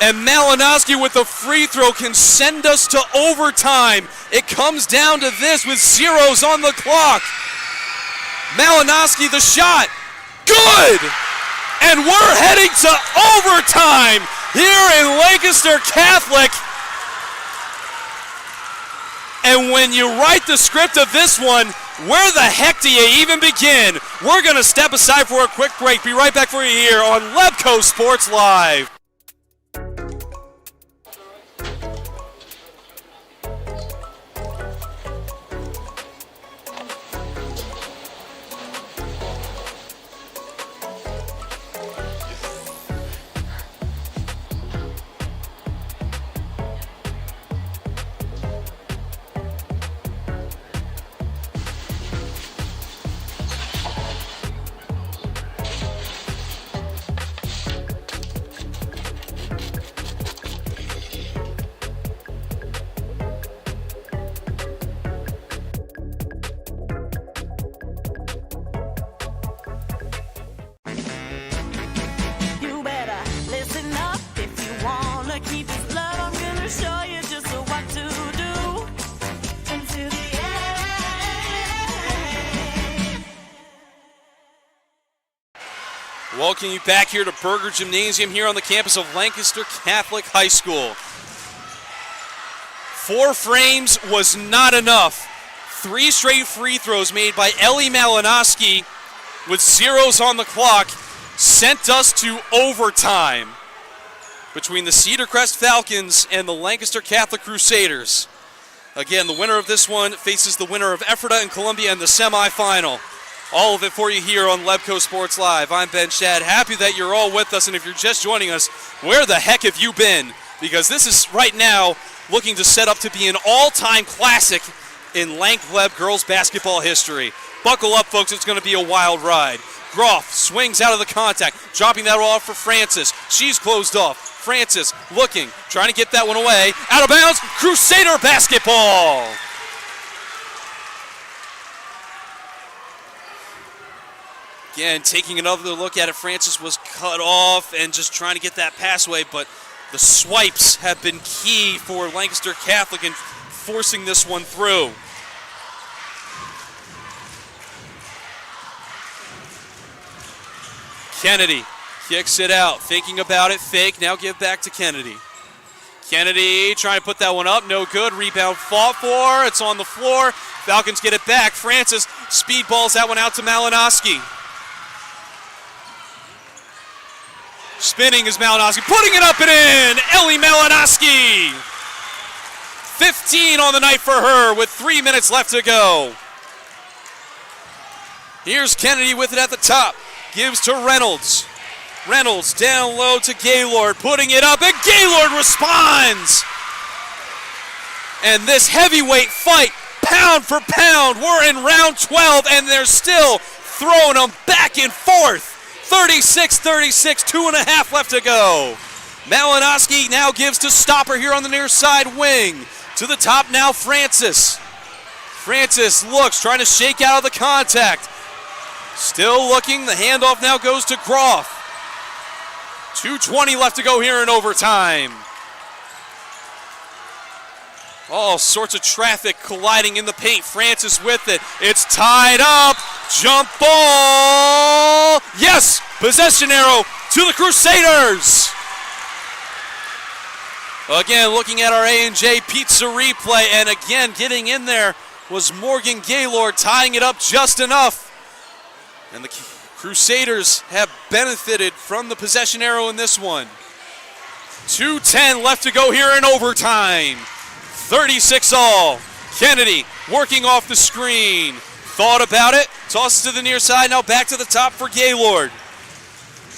And Malinowski with the free throw can send us to overtime. It comes down to this with zeros on the clock. Malinowski the shot, good. And we're heading to overtime here in Lancaster Catholic. And when you write the script of this one, where the heck do you even begin? We're going to step aside for a quick break. Be right back for you here on Lebco Sports Live. Welcome you back here to Berger Gymnasium here on the campus of Lancaster Catholic High School. 4 frames was not enough. 3 straight free throws made by Ellie Malinowski with zeros on the clock sent us to overtime between the Cedar Crest Falcons and the Lancaster Catholic Crusaders. Again, the winner of this one faces the winner of Ephrata and Columbia in the semifinal. All of it for you here on Lebco Sports Live. I'm Ben Shad. Happy that you're all with us, and if you're just joining us, where the heck have you been? Because this is right now looking to set up to be an all-time classic in Lank-Leb girls basketball history. Buckle up, folks. It's going to be a wild ride. Groff swings out of the contact, dropping that off for Francis. She's closed off. Francis looking, trying to get that one away. Out of bounds, Crusader basketball. Again, taking another look at it, Francis was cut off and just trying to get that pass away, but the swipes have been key for Lancaster Catholic in forcing this one through. Kennedy kicks it out, thinking about it, fake, now give back to Kennedy. Kennedy trying to put that one up, no good, rebound fought for, it's on the floor, Falcons get it back, Francis speedballs that one out to Malinowski. Spinning is Malinowski, putting it up and in, Ellie Malinowski. 15 on the night for her with 3 minutes left to go. Here's Kennedy with it at the top, gives to Reynolds. Reynolds down low to Gaylord, putting it up, and Gaylord responds. And this heavyweight fight, pound for pound, we're in round 12, and they're still throwing them back and forth. 36-36, 2.5 left to go. Malinowski now gives to Stopper here on the near side wing. To the top now, Francis. Francis looks, trying to shake out of the contact. Still looking, the handoff now goes to Groff. 2:20 left to go here in overtime. All sorts of traffic colliding in the paint. Francis with it. It's tied up. Jump ball. Yes! Possession arrow to the Crusaders. Again, looking at our A&J Pizza replay, and again, getting in there was Morgan Gaylord, tying it up just enough. And the Crusaders have benefited from the possession arrow in this one. 2:10 left to go here in overtime. 36 all. Kennedy working off the screen. Thought about it. Tosses to the near side. Now back to the top for Gaylord.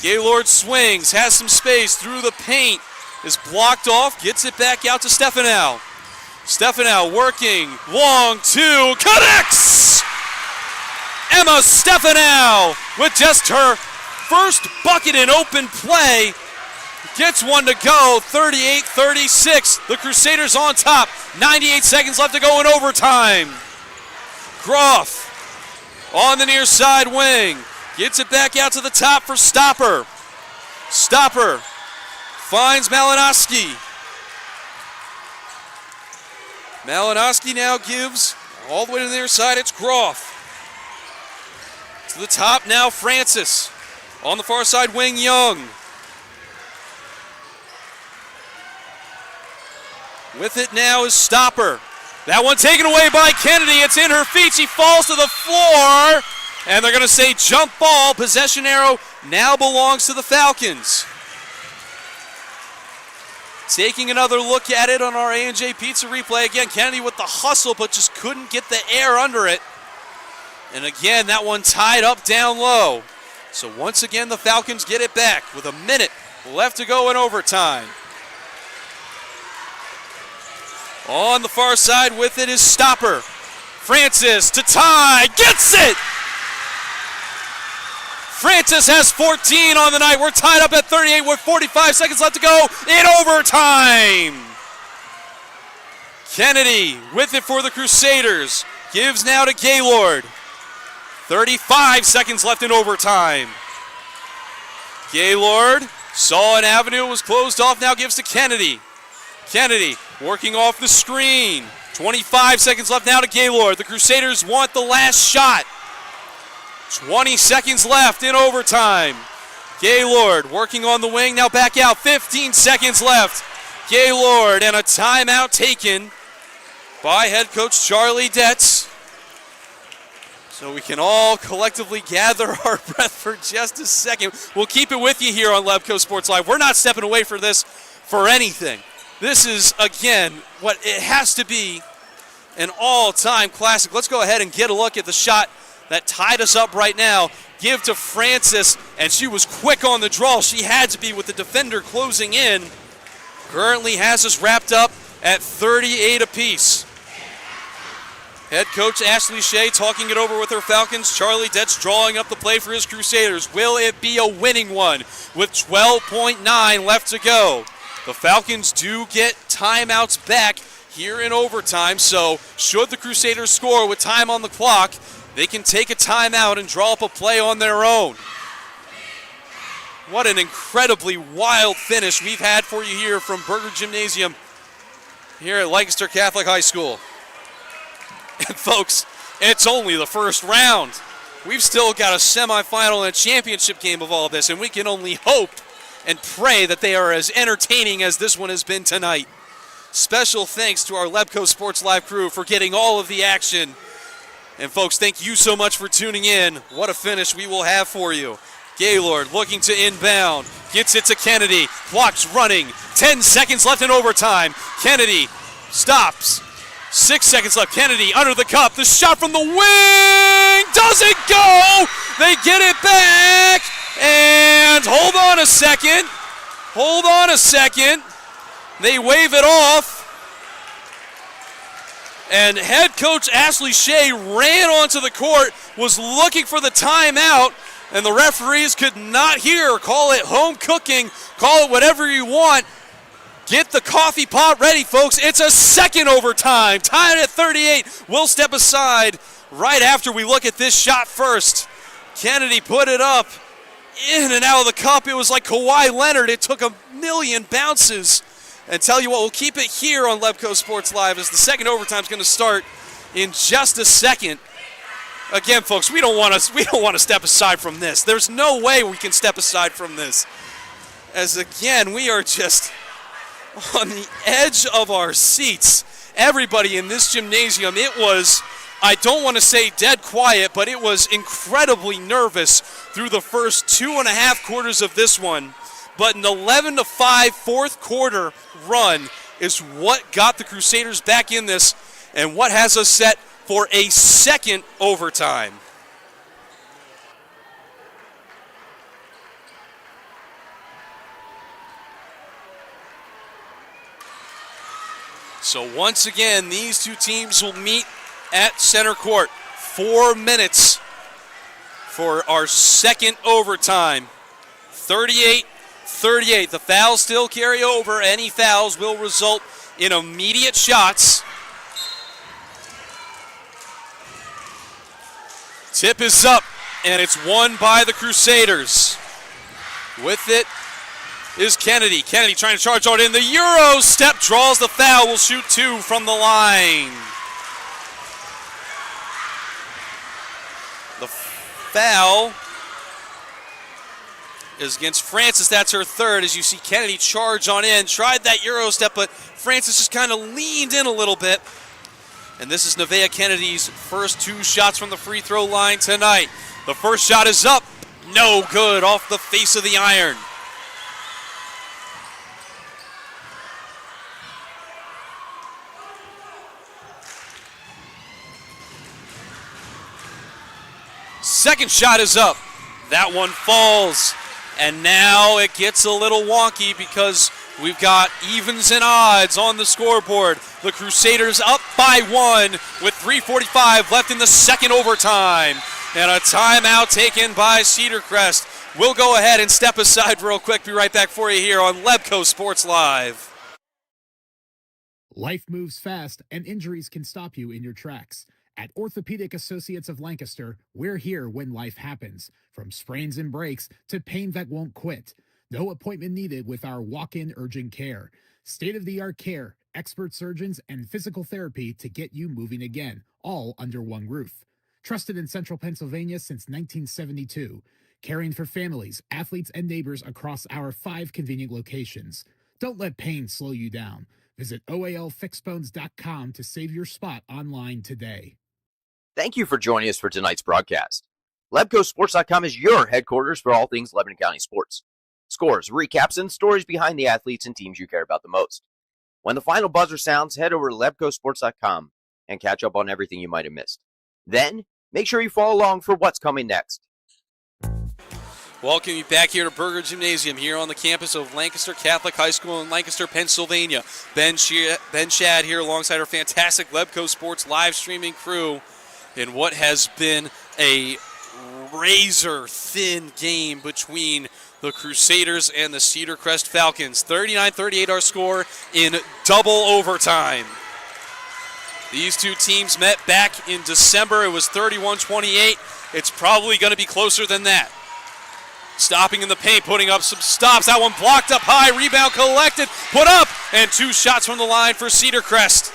Gaylord swings. Has some space through the paint. Is blocked off. Gets it back out to Stefanow. Stefanow working. Long two. Connects! Emma Stefanow with just her first bucket in open play. Gets one to go, 38-36. The Crusaders on top. 98 seconds left to go in overtime. Groff on the near side wing. Gets it back out to the top for Stopper. Stopper finds Malinowski. Malinowski now gives all the way to the near side. It's Groff. To the top now, Francis. On the far side wing, Young. With it now is Stopper. That one taken away by Kennedy. It's in her feet. She falls to the floor. And they're going to say jump ball. Possession arrow now belongs to the Falcons. Taking another look at it on our A&J Pizza replay. Again, Kennedy with the hustle, but just couldn't get the air under it. And again, that one tied up down low. So once again, the Falcons get it back with a minute left to go in overtime. On the far side with it is Stopper. Francis to tie, gets it! Francis has 14 on the night. We're tied up at 38 with 45 seconds left to go in overtime. Kennedy with it for the Crusaders. Gives now to Gaylord. 35 seconds left in overtime. Gaylord saw an avenue, was closed off, now gives to Kennedy. Kennedy working off the screen. 25 seconds left now to Gaylord. The Crusaders want the last shot. 20 seconds left in overtime. Gaylord working on the wing, now back out, 15 seconds left. Gaylord and a timeout taken by head coach Charlie Detz. So we can all collectively gather our breath for just a second. We'll keep it with you here on Lebco Sports Live. We're not stepping away for this for anything. This is, again, what it has to be, an all-time classic. Let's go ahead and get a look at the shot that tied us up right now. Give to Francis, and she was quick on the draw. She had to be with the defender closing in. Currently has us wrapped up at 38 apiece. Head coach Ashley Shea talking it over with her Falcons. Charlie Detz drawing up the play for his Crusaders. Will it be a winning one with 12.9 left to go? The Falcons do get timeouts back here in overtime, so should the Crusaders score with time on the clock, they can take a timeout and draw up a play on their own. What an incredibly wild finish we've had for you here from Berger Gymnasium here at Lancaster Catholic High School. And folks, it's only the first round. We've still got a semifinal and a championship game of all this, and we can only hope and pray that they are as entertaining as this one has been tonight. Special thanks to our Lebco Sports Live crew for getting all of the action. And folks, thank you so much for tuning in. What a finish we will have for you. Gaylord looking to inbound, gets it to Kennedy, clock's running, 10 seconds left in overtime. Kennedy stops, 6 seconds left. Kennedy under the cup, the shot from the wing doesn't go. They get it back, and hold on a second. They wave it off. And head coach Ashley Shea ran onto the court, was looking for the timeout, and the referees could not hear. Call it home cooking, call it whatever you want. Get the coffee pot ready, folks. It's a second overtime, tied at 38. We'll step aside right after we look at this shot first. Kennedy put it up, in and out of the cup. It was like Kawhi Leonard. It took a million bounces. And tell you what, we'll keep it here on Lebco Sports Live as the second overtime is going to start in just a second. Again, folks, we don't want to step aside from this. There's no way we can step aside from this. As again, we are just on the edge of our seats. Everybody in this gymnasium, it was, I don't want to say dead quiet, but it was incredibly nervous through the first 2.5 quarters of this one. But an 11-5 fourth quarter run is what got the Crusaders back in this and what has us set for a second overtime. So once again, these two teams will meet at center court. 4 minutes for our second overtime. 38-38. The fouls still carry over. Any fouls will result in immediate shots. Tip is up, and it's won by the Crusaders. With it is Kennedy. Kennedy trying to charge on in. The Euro step draws the foul. Will shoot 2 from the line. The foul is against Francis. That's her third. As you see Kennedy charge on in. Tried that Euro step, but Francis just kind of leaned in a little bit. And this is Nevaeh Kennedy's first 2 shots from the free throw line tonight. The first shot is up. No good, off the face of the iron. Second shot is up. That one falls. And now it gets a little wonky because we've got evens and odds on the scoreboard. The Crusaders up by 1 with 3:45 left in the second overtime. And a timeout taken by Cedar Crest. We'll go ahead and step aside real quick. Be right back for you here on Lebco Sports Live. Life moves fast, and injuries can stop you in your tracks. At Orthopedic Associates of Lancaster, we're here when life happens, from sprains and breaks to pain that won't quit. No appointment needed with our walk-in urgent care. State-of-the-art care, expert surgeons, and physical therapy to get you moving again, all under one roof. Trusted in Central Pennsylvania since 1972. caring for families, athletes, and neighbors across our 5 convenient locations. Don't let pain slow you down. Visit oalfixbones.com to save your spot online today. Thank you for joining us for tonight's broadcast. LebcoSports.com is your headquarters for all things Lebanon County sports. Scores, recaps, and stories behind the athletes and teams you care about the most. When the final buzzer sounds, head over to LebcoSports.com and catch up on everything you might have missed. Then, make sure you follow along for what's coming next. Welcome you back here to Berger Gymnasium here on the campus of Lancaster Catholic High School in Lancaster, Pennsylvania. Ben Shad here alongside our fantastic Lebco Sports live streaming crew in what has been a razor-thin game between the Crusaders and the Cedar Crest Falcons. 39-38 our score in double overtime. These two teams met back in December. It was 31-28. It's probably going to be closer than that. Stopping in the paint, putting up some stops. That one blocked up high. Rebound collected, put up, and 2 shots from the line for Cedar Crest.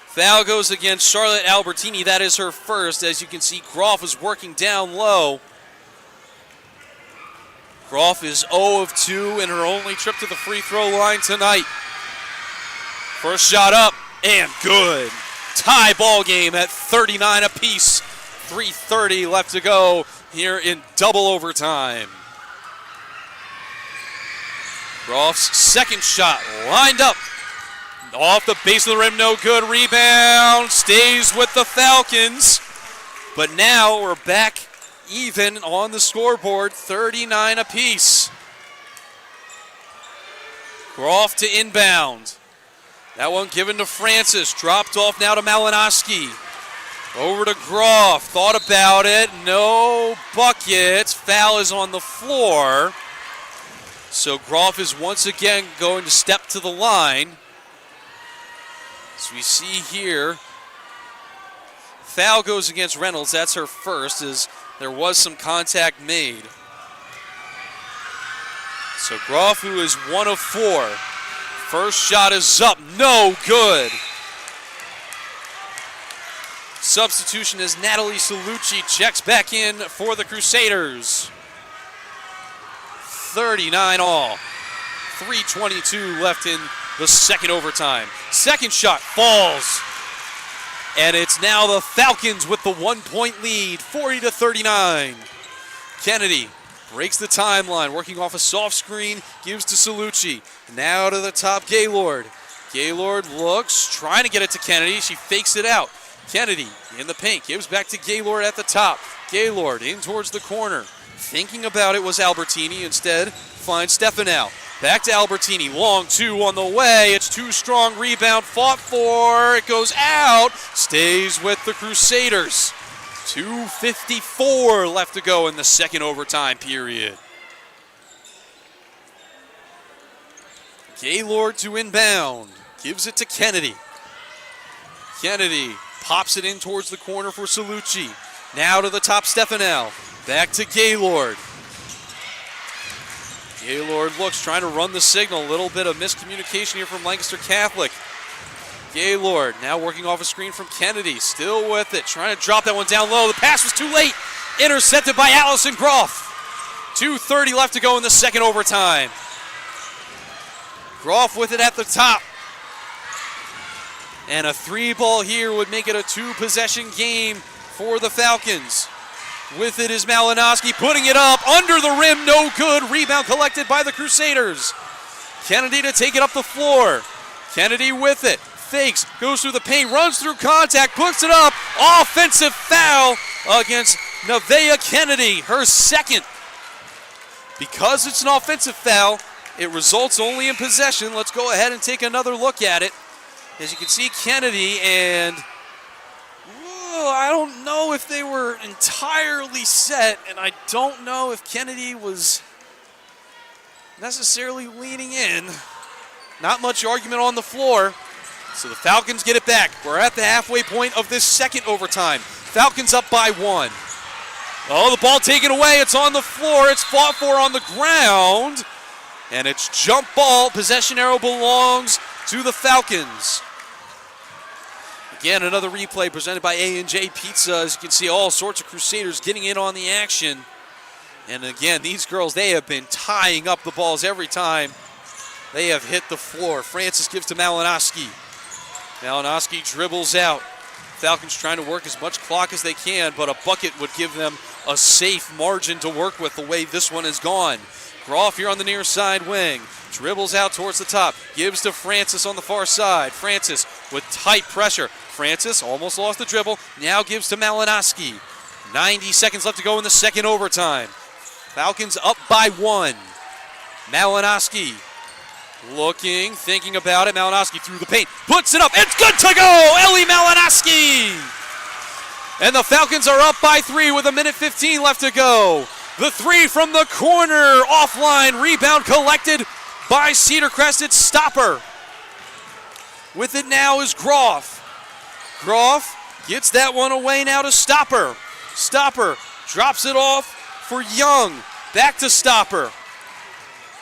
Foul goes against Charlotte Albertini. That is her first. As you can see, Groff is working down low. Groff is 0 of 2 in her only trip to the free throw line tonight. First shot up, and good. Tie ball game at 39 apiece. 3:30 left to go here in double overtime. Groff's second shot lined up. Off the base of the rim, no good. Rebound stays with the Falcons. But now we're back even on the scoreboard, 39 apiece. Groff to inbound. That one given to Francis. Dropped off now to Malinowski. Over to Groff. Thought about it. No buckets. Foul is on the floor. So Groff is once again going to step to the line. As we see here, foul goes against Reynolds. That's her first, as there was some contact made. So Groff, who is 1 of 4. First shot is up. No good. Substitution as Natalie Salucci checks back in for the Crusaders. 39 all. 3:22 left in the second overtime. Second shot falls. And it's now the Falcons with the 1-point lead, 40-39. Kennedy breaks the timeline, working off a soft screen, gives to Salucci. Now to the top, Gaylord. Gaylord looks, trying to get it to Kennedy. She fakes it out. Kennedy in the paint, gives back to Gaylord at the top. Gaylord in towards the corner. Thinking about it was Albertini. Instead, finds Stefanow. Back to Albertini. Long 2 on the way. It's too strong. Rebound fought for. It goes out. Stays with the Crusaders. 2:54 left to go in the second overtime period. Gaylord to inbound. Gives it to Kennedy. Kennedy pops it in towards the corner for Salucci. Now to the top, Stefanow. Back to Gaylord. Gaylord looks, trying to run the signal. A little bit of miscommunication here from Lancaster Catholic. Gaylord now working off a screen from Kennedy. Still with it, trying to drop that one down low. The pass was too late. Intercepted by Allison Groff. 2:30 left to go in the second overtime. Groff with it at the top. And a 3-ball here would make it a 2-possession game for the Falcons. With it is Malinowski, putting it up under the rim, no good. Rebound collected by the Crusaders. Kennedy to take it up the floor. Kennedy with it, fakes, goes through the paint, runs through contact, puts it up. Offensive foul against Nevaeh Kennedy, her second. Because it's an offensive foul, it results only in possession. Let's go ahead and take another look at it. As you can see, Kennedy and I don't know if they were entirely set, and I don't know if Kennedy was necessarily leaning in. Not much argument on the floor. So the Falcons get it back. We're at the halfway point of this second overtime. Falcons up by 1. Oh, the ball taken away. It's on the floor. It's fought for on the ground. And it's jump ball. Possession arrow belongs to the Falcons. Again, another replay presented by A&J Pizza. As you can see, all sorts of Crusaders getting in on the action. And again, these girls, they have been tying up the balls every time they have hit the floor. Francis gives to Malinowski. Malinowski dribbles out. Falcons trying to work as much clock as they can, but a bucket would give them a safe margin to work with the way this one has gone. Groff here on the near side wing. Dribbles out towards the top. Gives to Francis on the far side. Francis with tight pressure. Francis almost lost the dribble. Now gives to Malinowski. 90 seconds left to go in the second overtime. Falcons up by 1. Malinowski looking, thinking about it. Malinowski through the paint. Puts it up. It's good to go! Ellie Malinowski! And the Falcons are up by 3 with 1:15 left to go. The 3 from the corner. Offline. Rebound collected by Cedar Crest. It's Stopper. With it now is Groff. Groff gets that one away now to Stopper. Stopper drops it off for Young. Back to Stopper.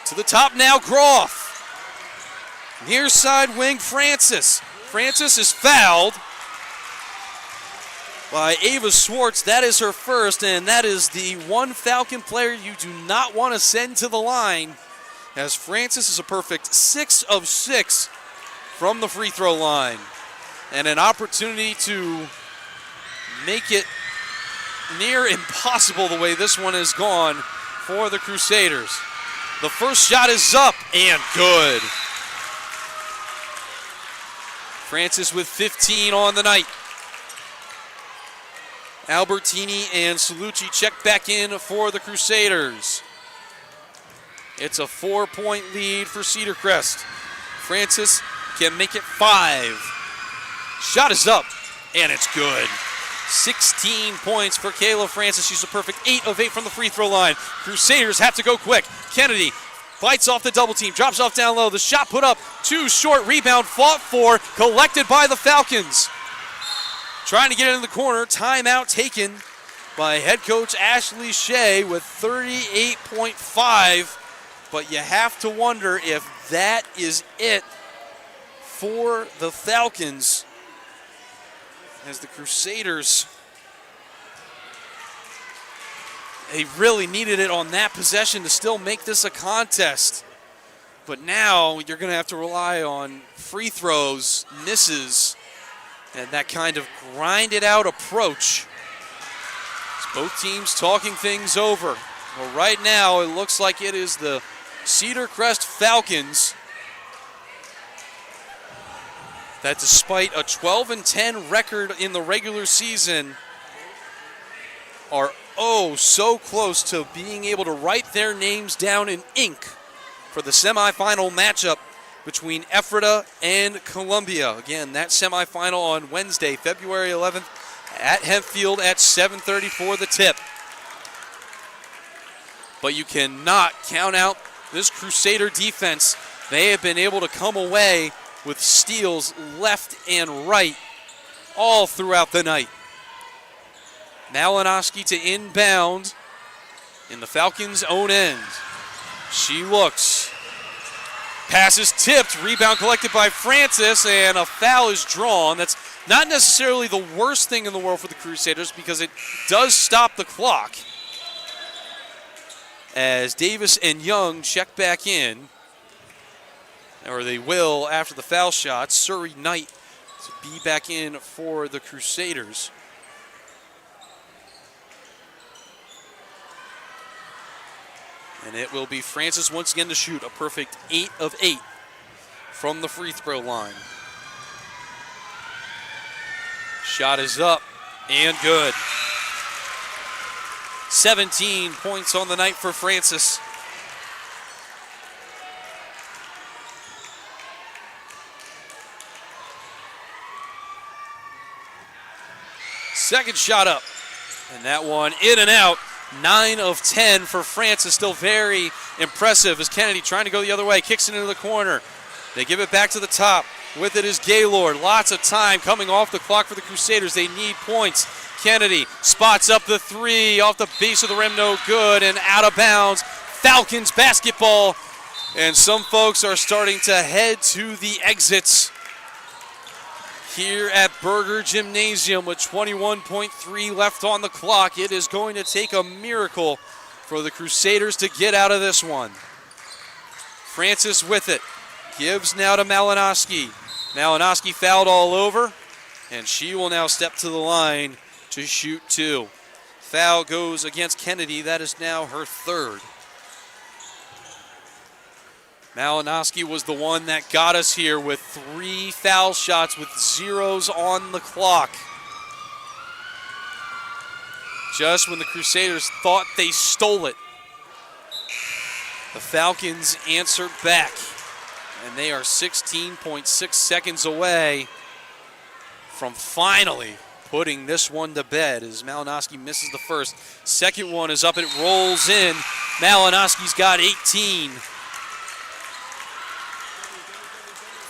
To the top now, Groff. Near side wing, Francis. Francis is fouled by Ava Schwartz. That is her first, and that is the one Falcon player you do not want to send to the line, as Francis is a perfect 6 of 6 from the free throw line. And an opportunity to make it near impossible the way this one has gone for the Crusaders. The first shot is up and good. Francis with 15 on the night. Albertini and Salucci check back in for the Crusaders. It's a 4-point lead for Cedar Crest. Francis can make it 5. Shot is up, and it's good. 16 points for Kayla Francis. She's a perfect 8 of 8 from the free throw line. Crusaders have to go quick. Kennedy fights off the double team, drops off down low. The shot put up, too short. Rebound fought for, collected by the Falcons. Trying to get it in the corner. Timeout taken by head coach Ashley Shea with 38.5. But you have to wonder if that is it for the Falcons, as the Crusaders, they really needed it on that possession to still make this a contest. But now you're going to have to rely on free throws, misses, and that kind of grind-it-out approach. It's both teams talking things over. Well, right now it looks like it is the Cedar Crest Falcons that, despite a 12-10 record in the regular season, are so close to being able to write their names down in ink for the semifinal matchup between Ephrata and Columbia. Again, that semifinal on Wednesday, February 11th at Hempfield at 7:30 for the tip. But you cannot count out this Crusader defense. They have been able to come away with steals left and right all throughout the night. Malinowski to inbound in the Falcons' own end. She looks. Pass is tipped. Rebound collected by Francis, and a foul is drawn. That's not necessarily the worst thing in the world for the Crusaders because it does stop the clock, as Davis and Young check back in, or they will after the foul shot. Surrey Knight to be back in for the Crusaders. And it will be Francis once again to shoot a perfect 8 of 8 from the free throw line. Shot is up and good. 17 points on the night for Francis. Second shot up, and that one in and out. 9 of 10 for Francis. Still very impressive as Kennedy trying to go the other way. Kicks it into the corner. They give it back to the top. With it is Gaylord. Lots of time coming off the clock for the Crusaders. They need points. Kennedy spots up the 3 off the base of the rim. No good and out of bounds. Falcons basketball. And some folks are starting to head to the exits here at Berger Gymnasium with 21.3 left on the clock. It is going to take a miracle for the Crusaders to get out of this one. Francis with it. Gives now to Malinowski. Malinowski fouled all over, and she will now step to the line to shoot 2. Foul goes against Kennedy. That is now her 3rd. Malinowski was the one that got us here with 3 foul shots with 0s on the clock. Just when the Crusaders thought they stole it, the Falcons answered back, and they are 16.6 seconds away from finally putting this one to bed as Malinowski misses the first. Second one is up and it rolls in. Malinowski's got 18.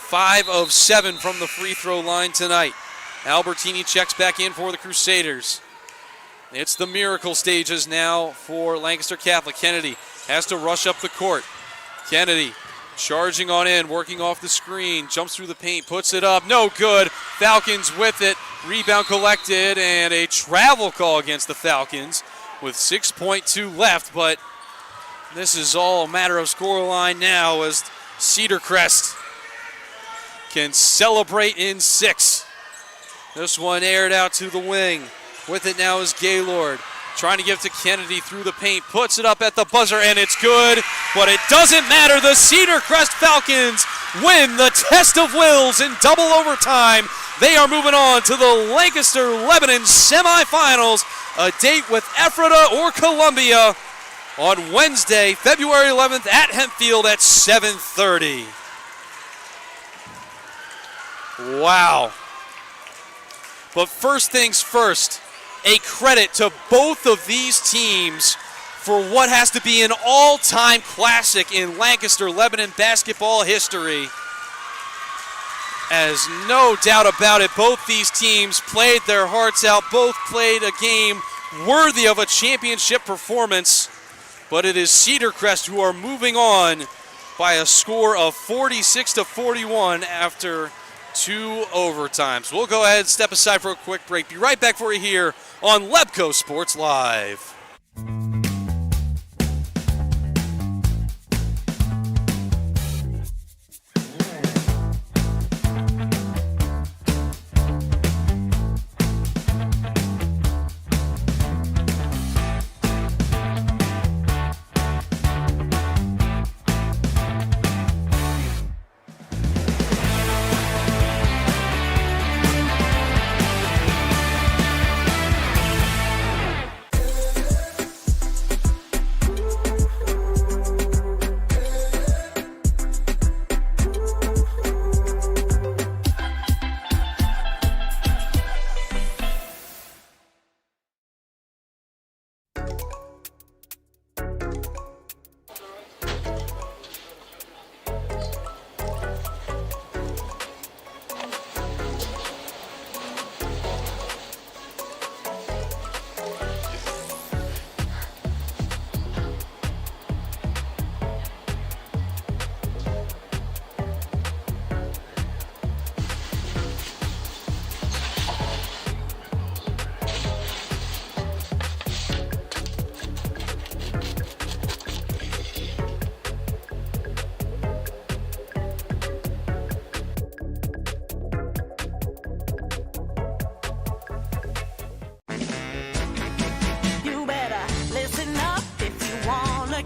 5 of 7 from the free throw line tonight. Albertini checks back in for the Crusaders. It's the miracle stages now for Lancaster Catholic. Kennedy has to rush up the court. Kennedy charging on in, working off the screen, jumps through the paint, puts it up, no good. Falcons with it, rebound collected, and a travel call against the Falcons with 6.2 left, but this is all a matter of scoreline now as Cedar Crest can celebrate in 6. This one aired out to the wing. With it now is Gaylord. Trying to give to Kennedy through the paint. Puts it up at the buzzer, and it's good. But it doesn't matter. The Cedar Crest Falcons win the test of wills in double overtime. They are moving on to the Lancaster-Lebanon semifinals. A date with Ephrata or Columbia on Wednesday, February 11th at Hempfield at 7:30. Wow. But first things first, a credit to both of these teams for what has to be an all-time classic in Lancaster-Lebanon basketball history. As no doubt about it, both these teams played their hearts out. Both played a game worthy of a championship performance. But it is Cedar Crest who are moving on by a score of 46-41 after 2 overtimes. We'll go ahead and step aside for a quick break. Be right back for you here on Lebco Sports Live.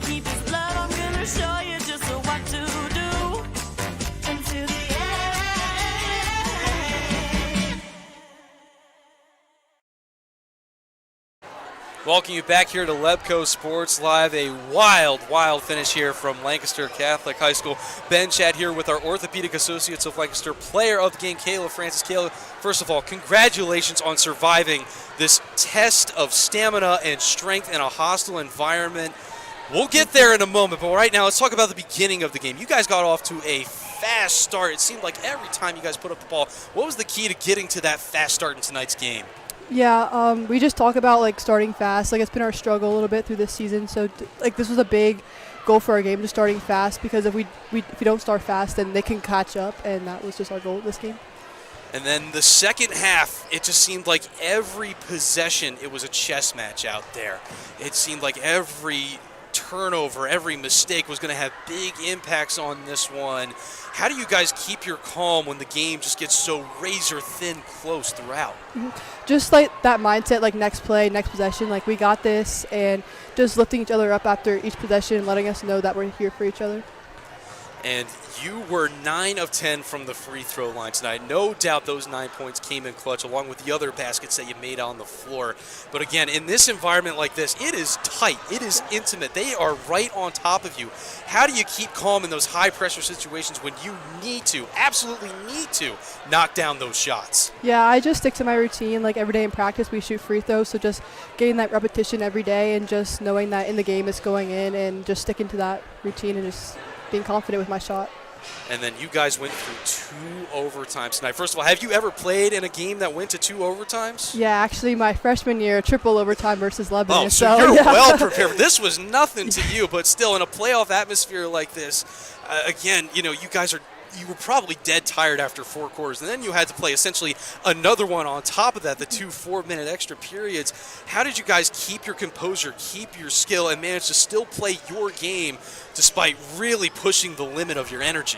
Keep his love, I'm gonna show you just what to do. Until the end. Welcome you back here to Lebco Sports Live. A wild finish here from Lancaster Catholic High School. Ben Chad here with our Orthopedic Associates of Lancaster player of the game, Kayla Francis. Kayla, first of all, congratulations on surviving this test of stamina and strength in a hostile environment. We'll get there in a moment, but right now let's talk about the beginning of the game. You guys got off to a fast start. It seemed like every time you guys put up the ball. What was the key to getting to that fast start in tonight's game? Yeah, we just talk about starting fast. It's been our struggle a little bit through this season. So this was a big goal for our game, just starting fast, because if we don't start fast, then they can catch up, and that was just our goal this game. And then the second half, it just seemed like every possession, it was a chess match out there. It seemed like every turnover, every mistake was going to have big impacts on this one. How do you guys keep your calm when the game just gets so razor thin close throughout? Just like that mindset, like next play, next possession, like we got this, and just lifting each other up after each possession and letting us know that we're here for each other. And you were 9 of 10 from the free throw line tonight. No doubt those 9 points came in clutch along with the other baskets that you made on the floor. But again, in this environment like this, it is tight. It is intimate. They are right on top of you. How do you keep calm in those high pressure situations when you need to, absolutely need to, knock down those shots? Yeah, I just stick to my routine. Like every day in practice, we shoot free throws. So just getting that repetition every day and just knowing that in the game it's going in and just sticking to that routine and just being confident with my shot. And then you guys went through 2 overtimes tonight. First of all, have you ever played in a game that went to 2 overtimes? Yeah, actually my freshman year, triple overtime versus Lebanon. Oh, so you're yeah. well prepared. This was nothing to you, but still in a playoff atmosphere like this, again, you guys you were probably dead tired after 4 quarters, and then you had to play essentially another one on top of that, the 2 4-minute extra periods. How did you guys keep your composure, keep your skill, and manage to still play your game despite really pushing the limit of your energy?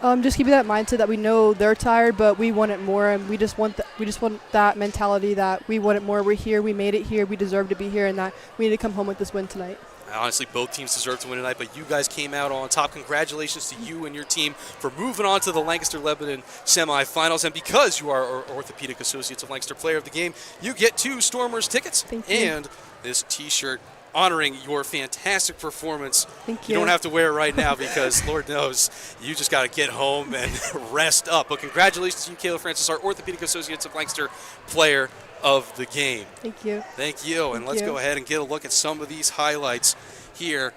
Just keeping that mindset that we know they're tired, but we want it more, and we just want that mentality that we want it more. We're here, we made it here, we deserve to be here, and that we need to come home with this win tonight. Honestly, both teams deserve to win tonight, but you guys came out on top. Congratulations to you and your team for moving on to the Lancaster-Lebanon semifinals. And because you are our Orthopedic Associates of Lancaster Player of the Game, you get 2 Stormers tickets. Thank you. And this T-shirt honoring your fantastic performance. Thank you. You don't have to wear it right now because Lord knows you just got to get home and rest up. But congratulations to you, Kayla Francis, our Orthopedic Associates of Lancaster Player of the Game. Thank you. Thank you. And let's go ahead and get a look at some of these highlights here.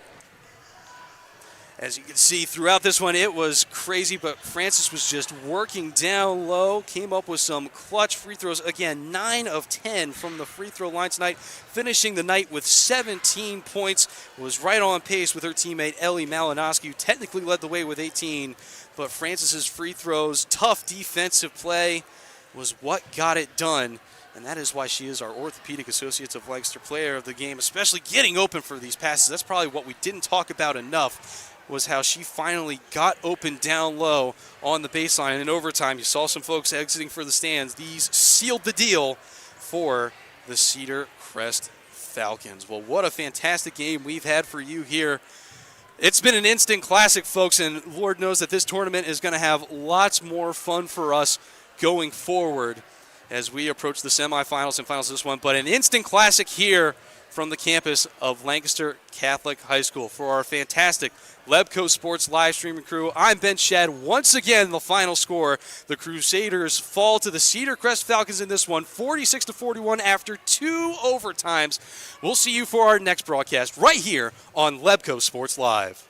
As you can see throughout this one, it was crazy, but Francis was just working down low, came up with some clutch free throws. Again, 9 of 10 from the free throw line tonight, finishing the night with 17 points. Was right on pace with her teammate Ellie Malinowski, who technically led the way with 18, but Francis's free throws, tough defensive play was what got it done. And that is why she is our Orthopedic Associates of Lancaster Player of the Game, especially getting open for these passes. That's probably what we didn't talk about enough, was how she finally got open down low on the baseline. And in overtime, you saw some folks exiting for the stands. These sealed the deal for the Cedar Crest Falcons. Well, what a fantastic game we've had for you here. It's been an instant classic, folks, and Lord knows that this tournament is going to have lots more fun for us going forward as we approach the semifinals and finals of this one. But an instant classic here from the campus of Lancaster Catholic High School. For our fantastic Lebco Sports live streaming crew, I'm Ben Shad. Once again, the final score, the Crusaders fall to the Cedar Crest Falcons in this one, 46-41 after 2 overtimes. We'll see you for our next broadcast right here on Lebco Sports Live.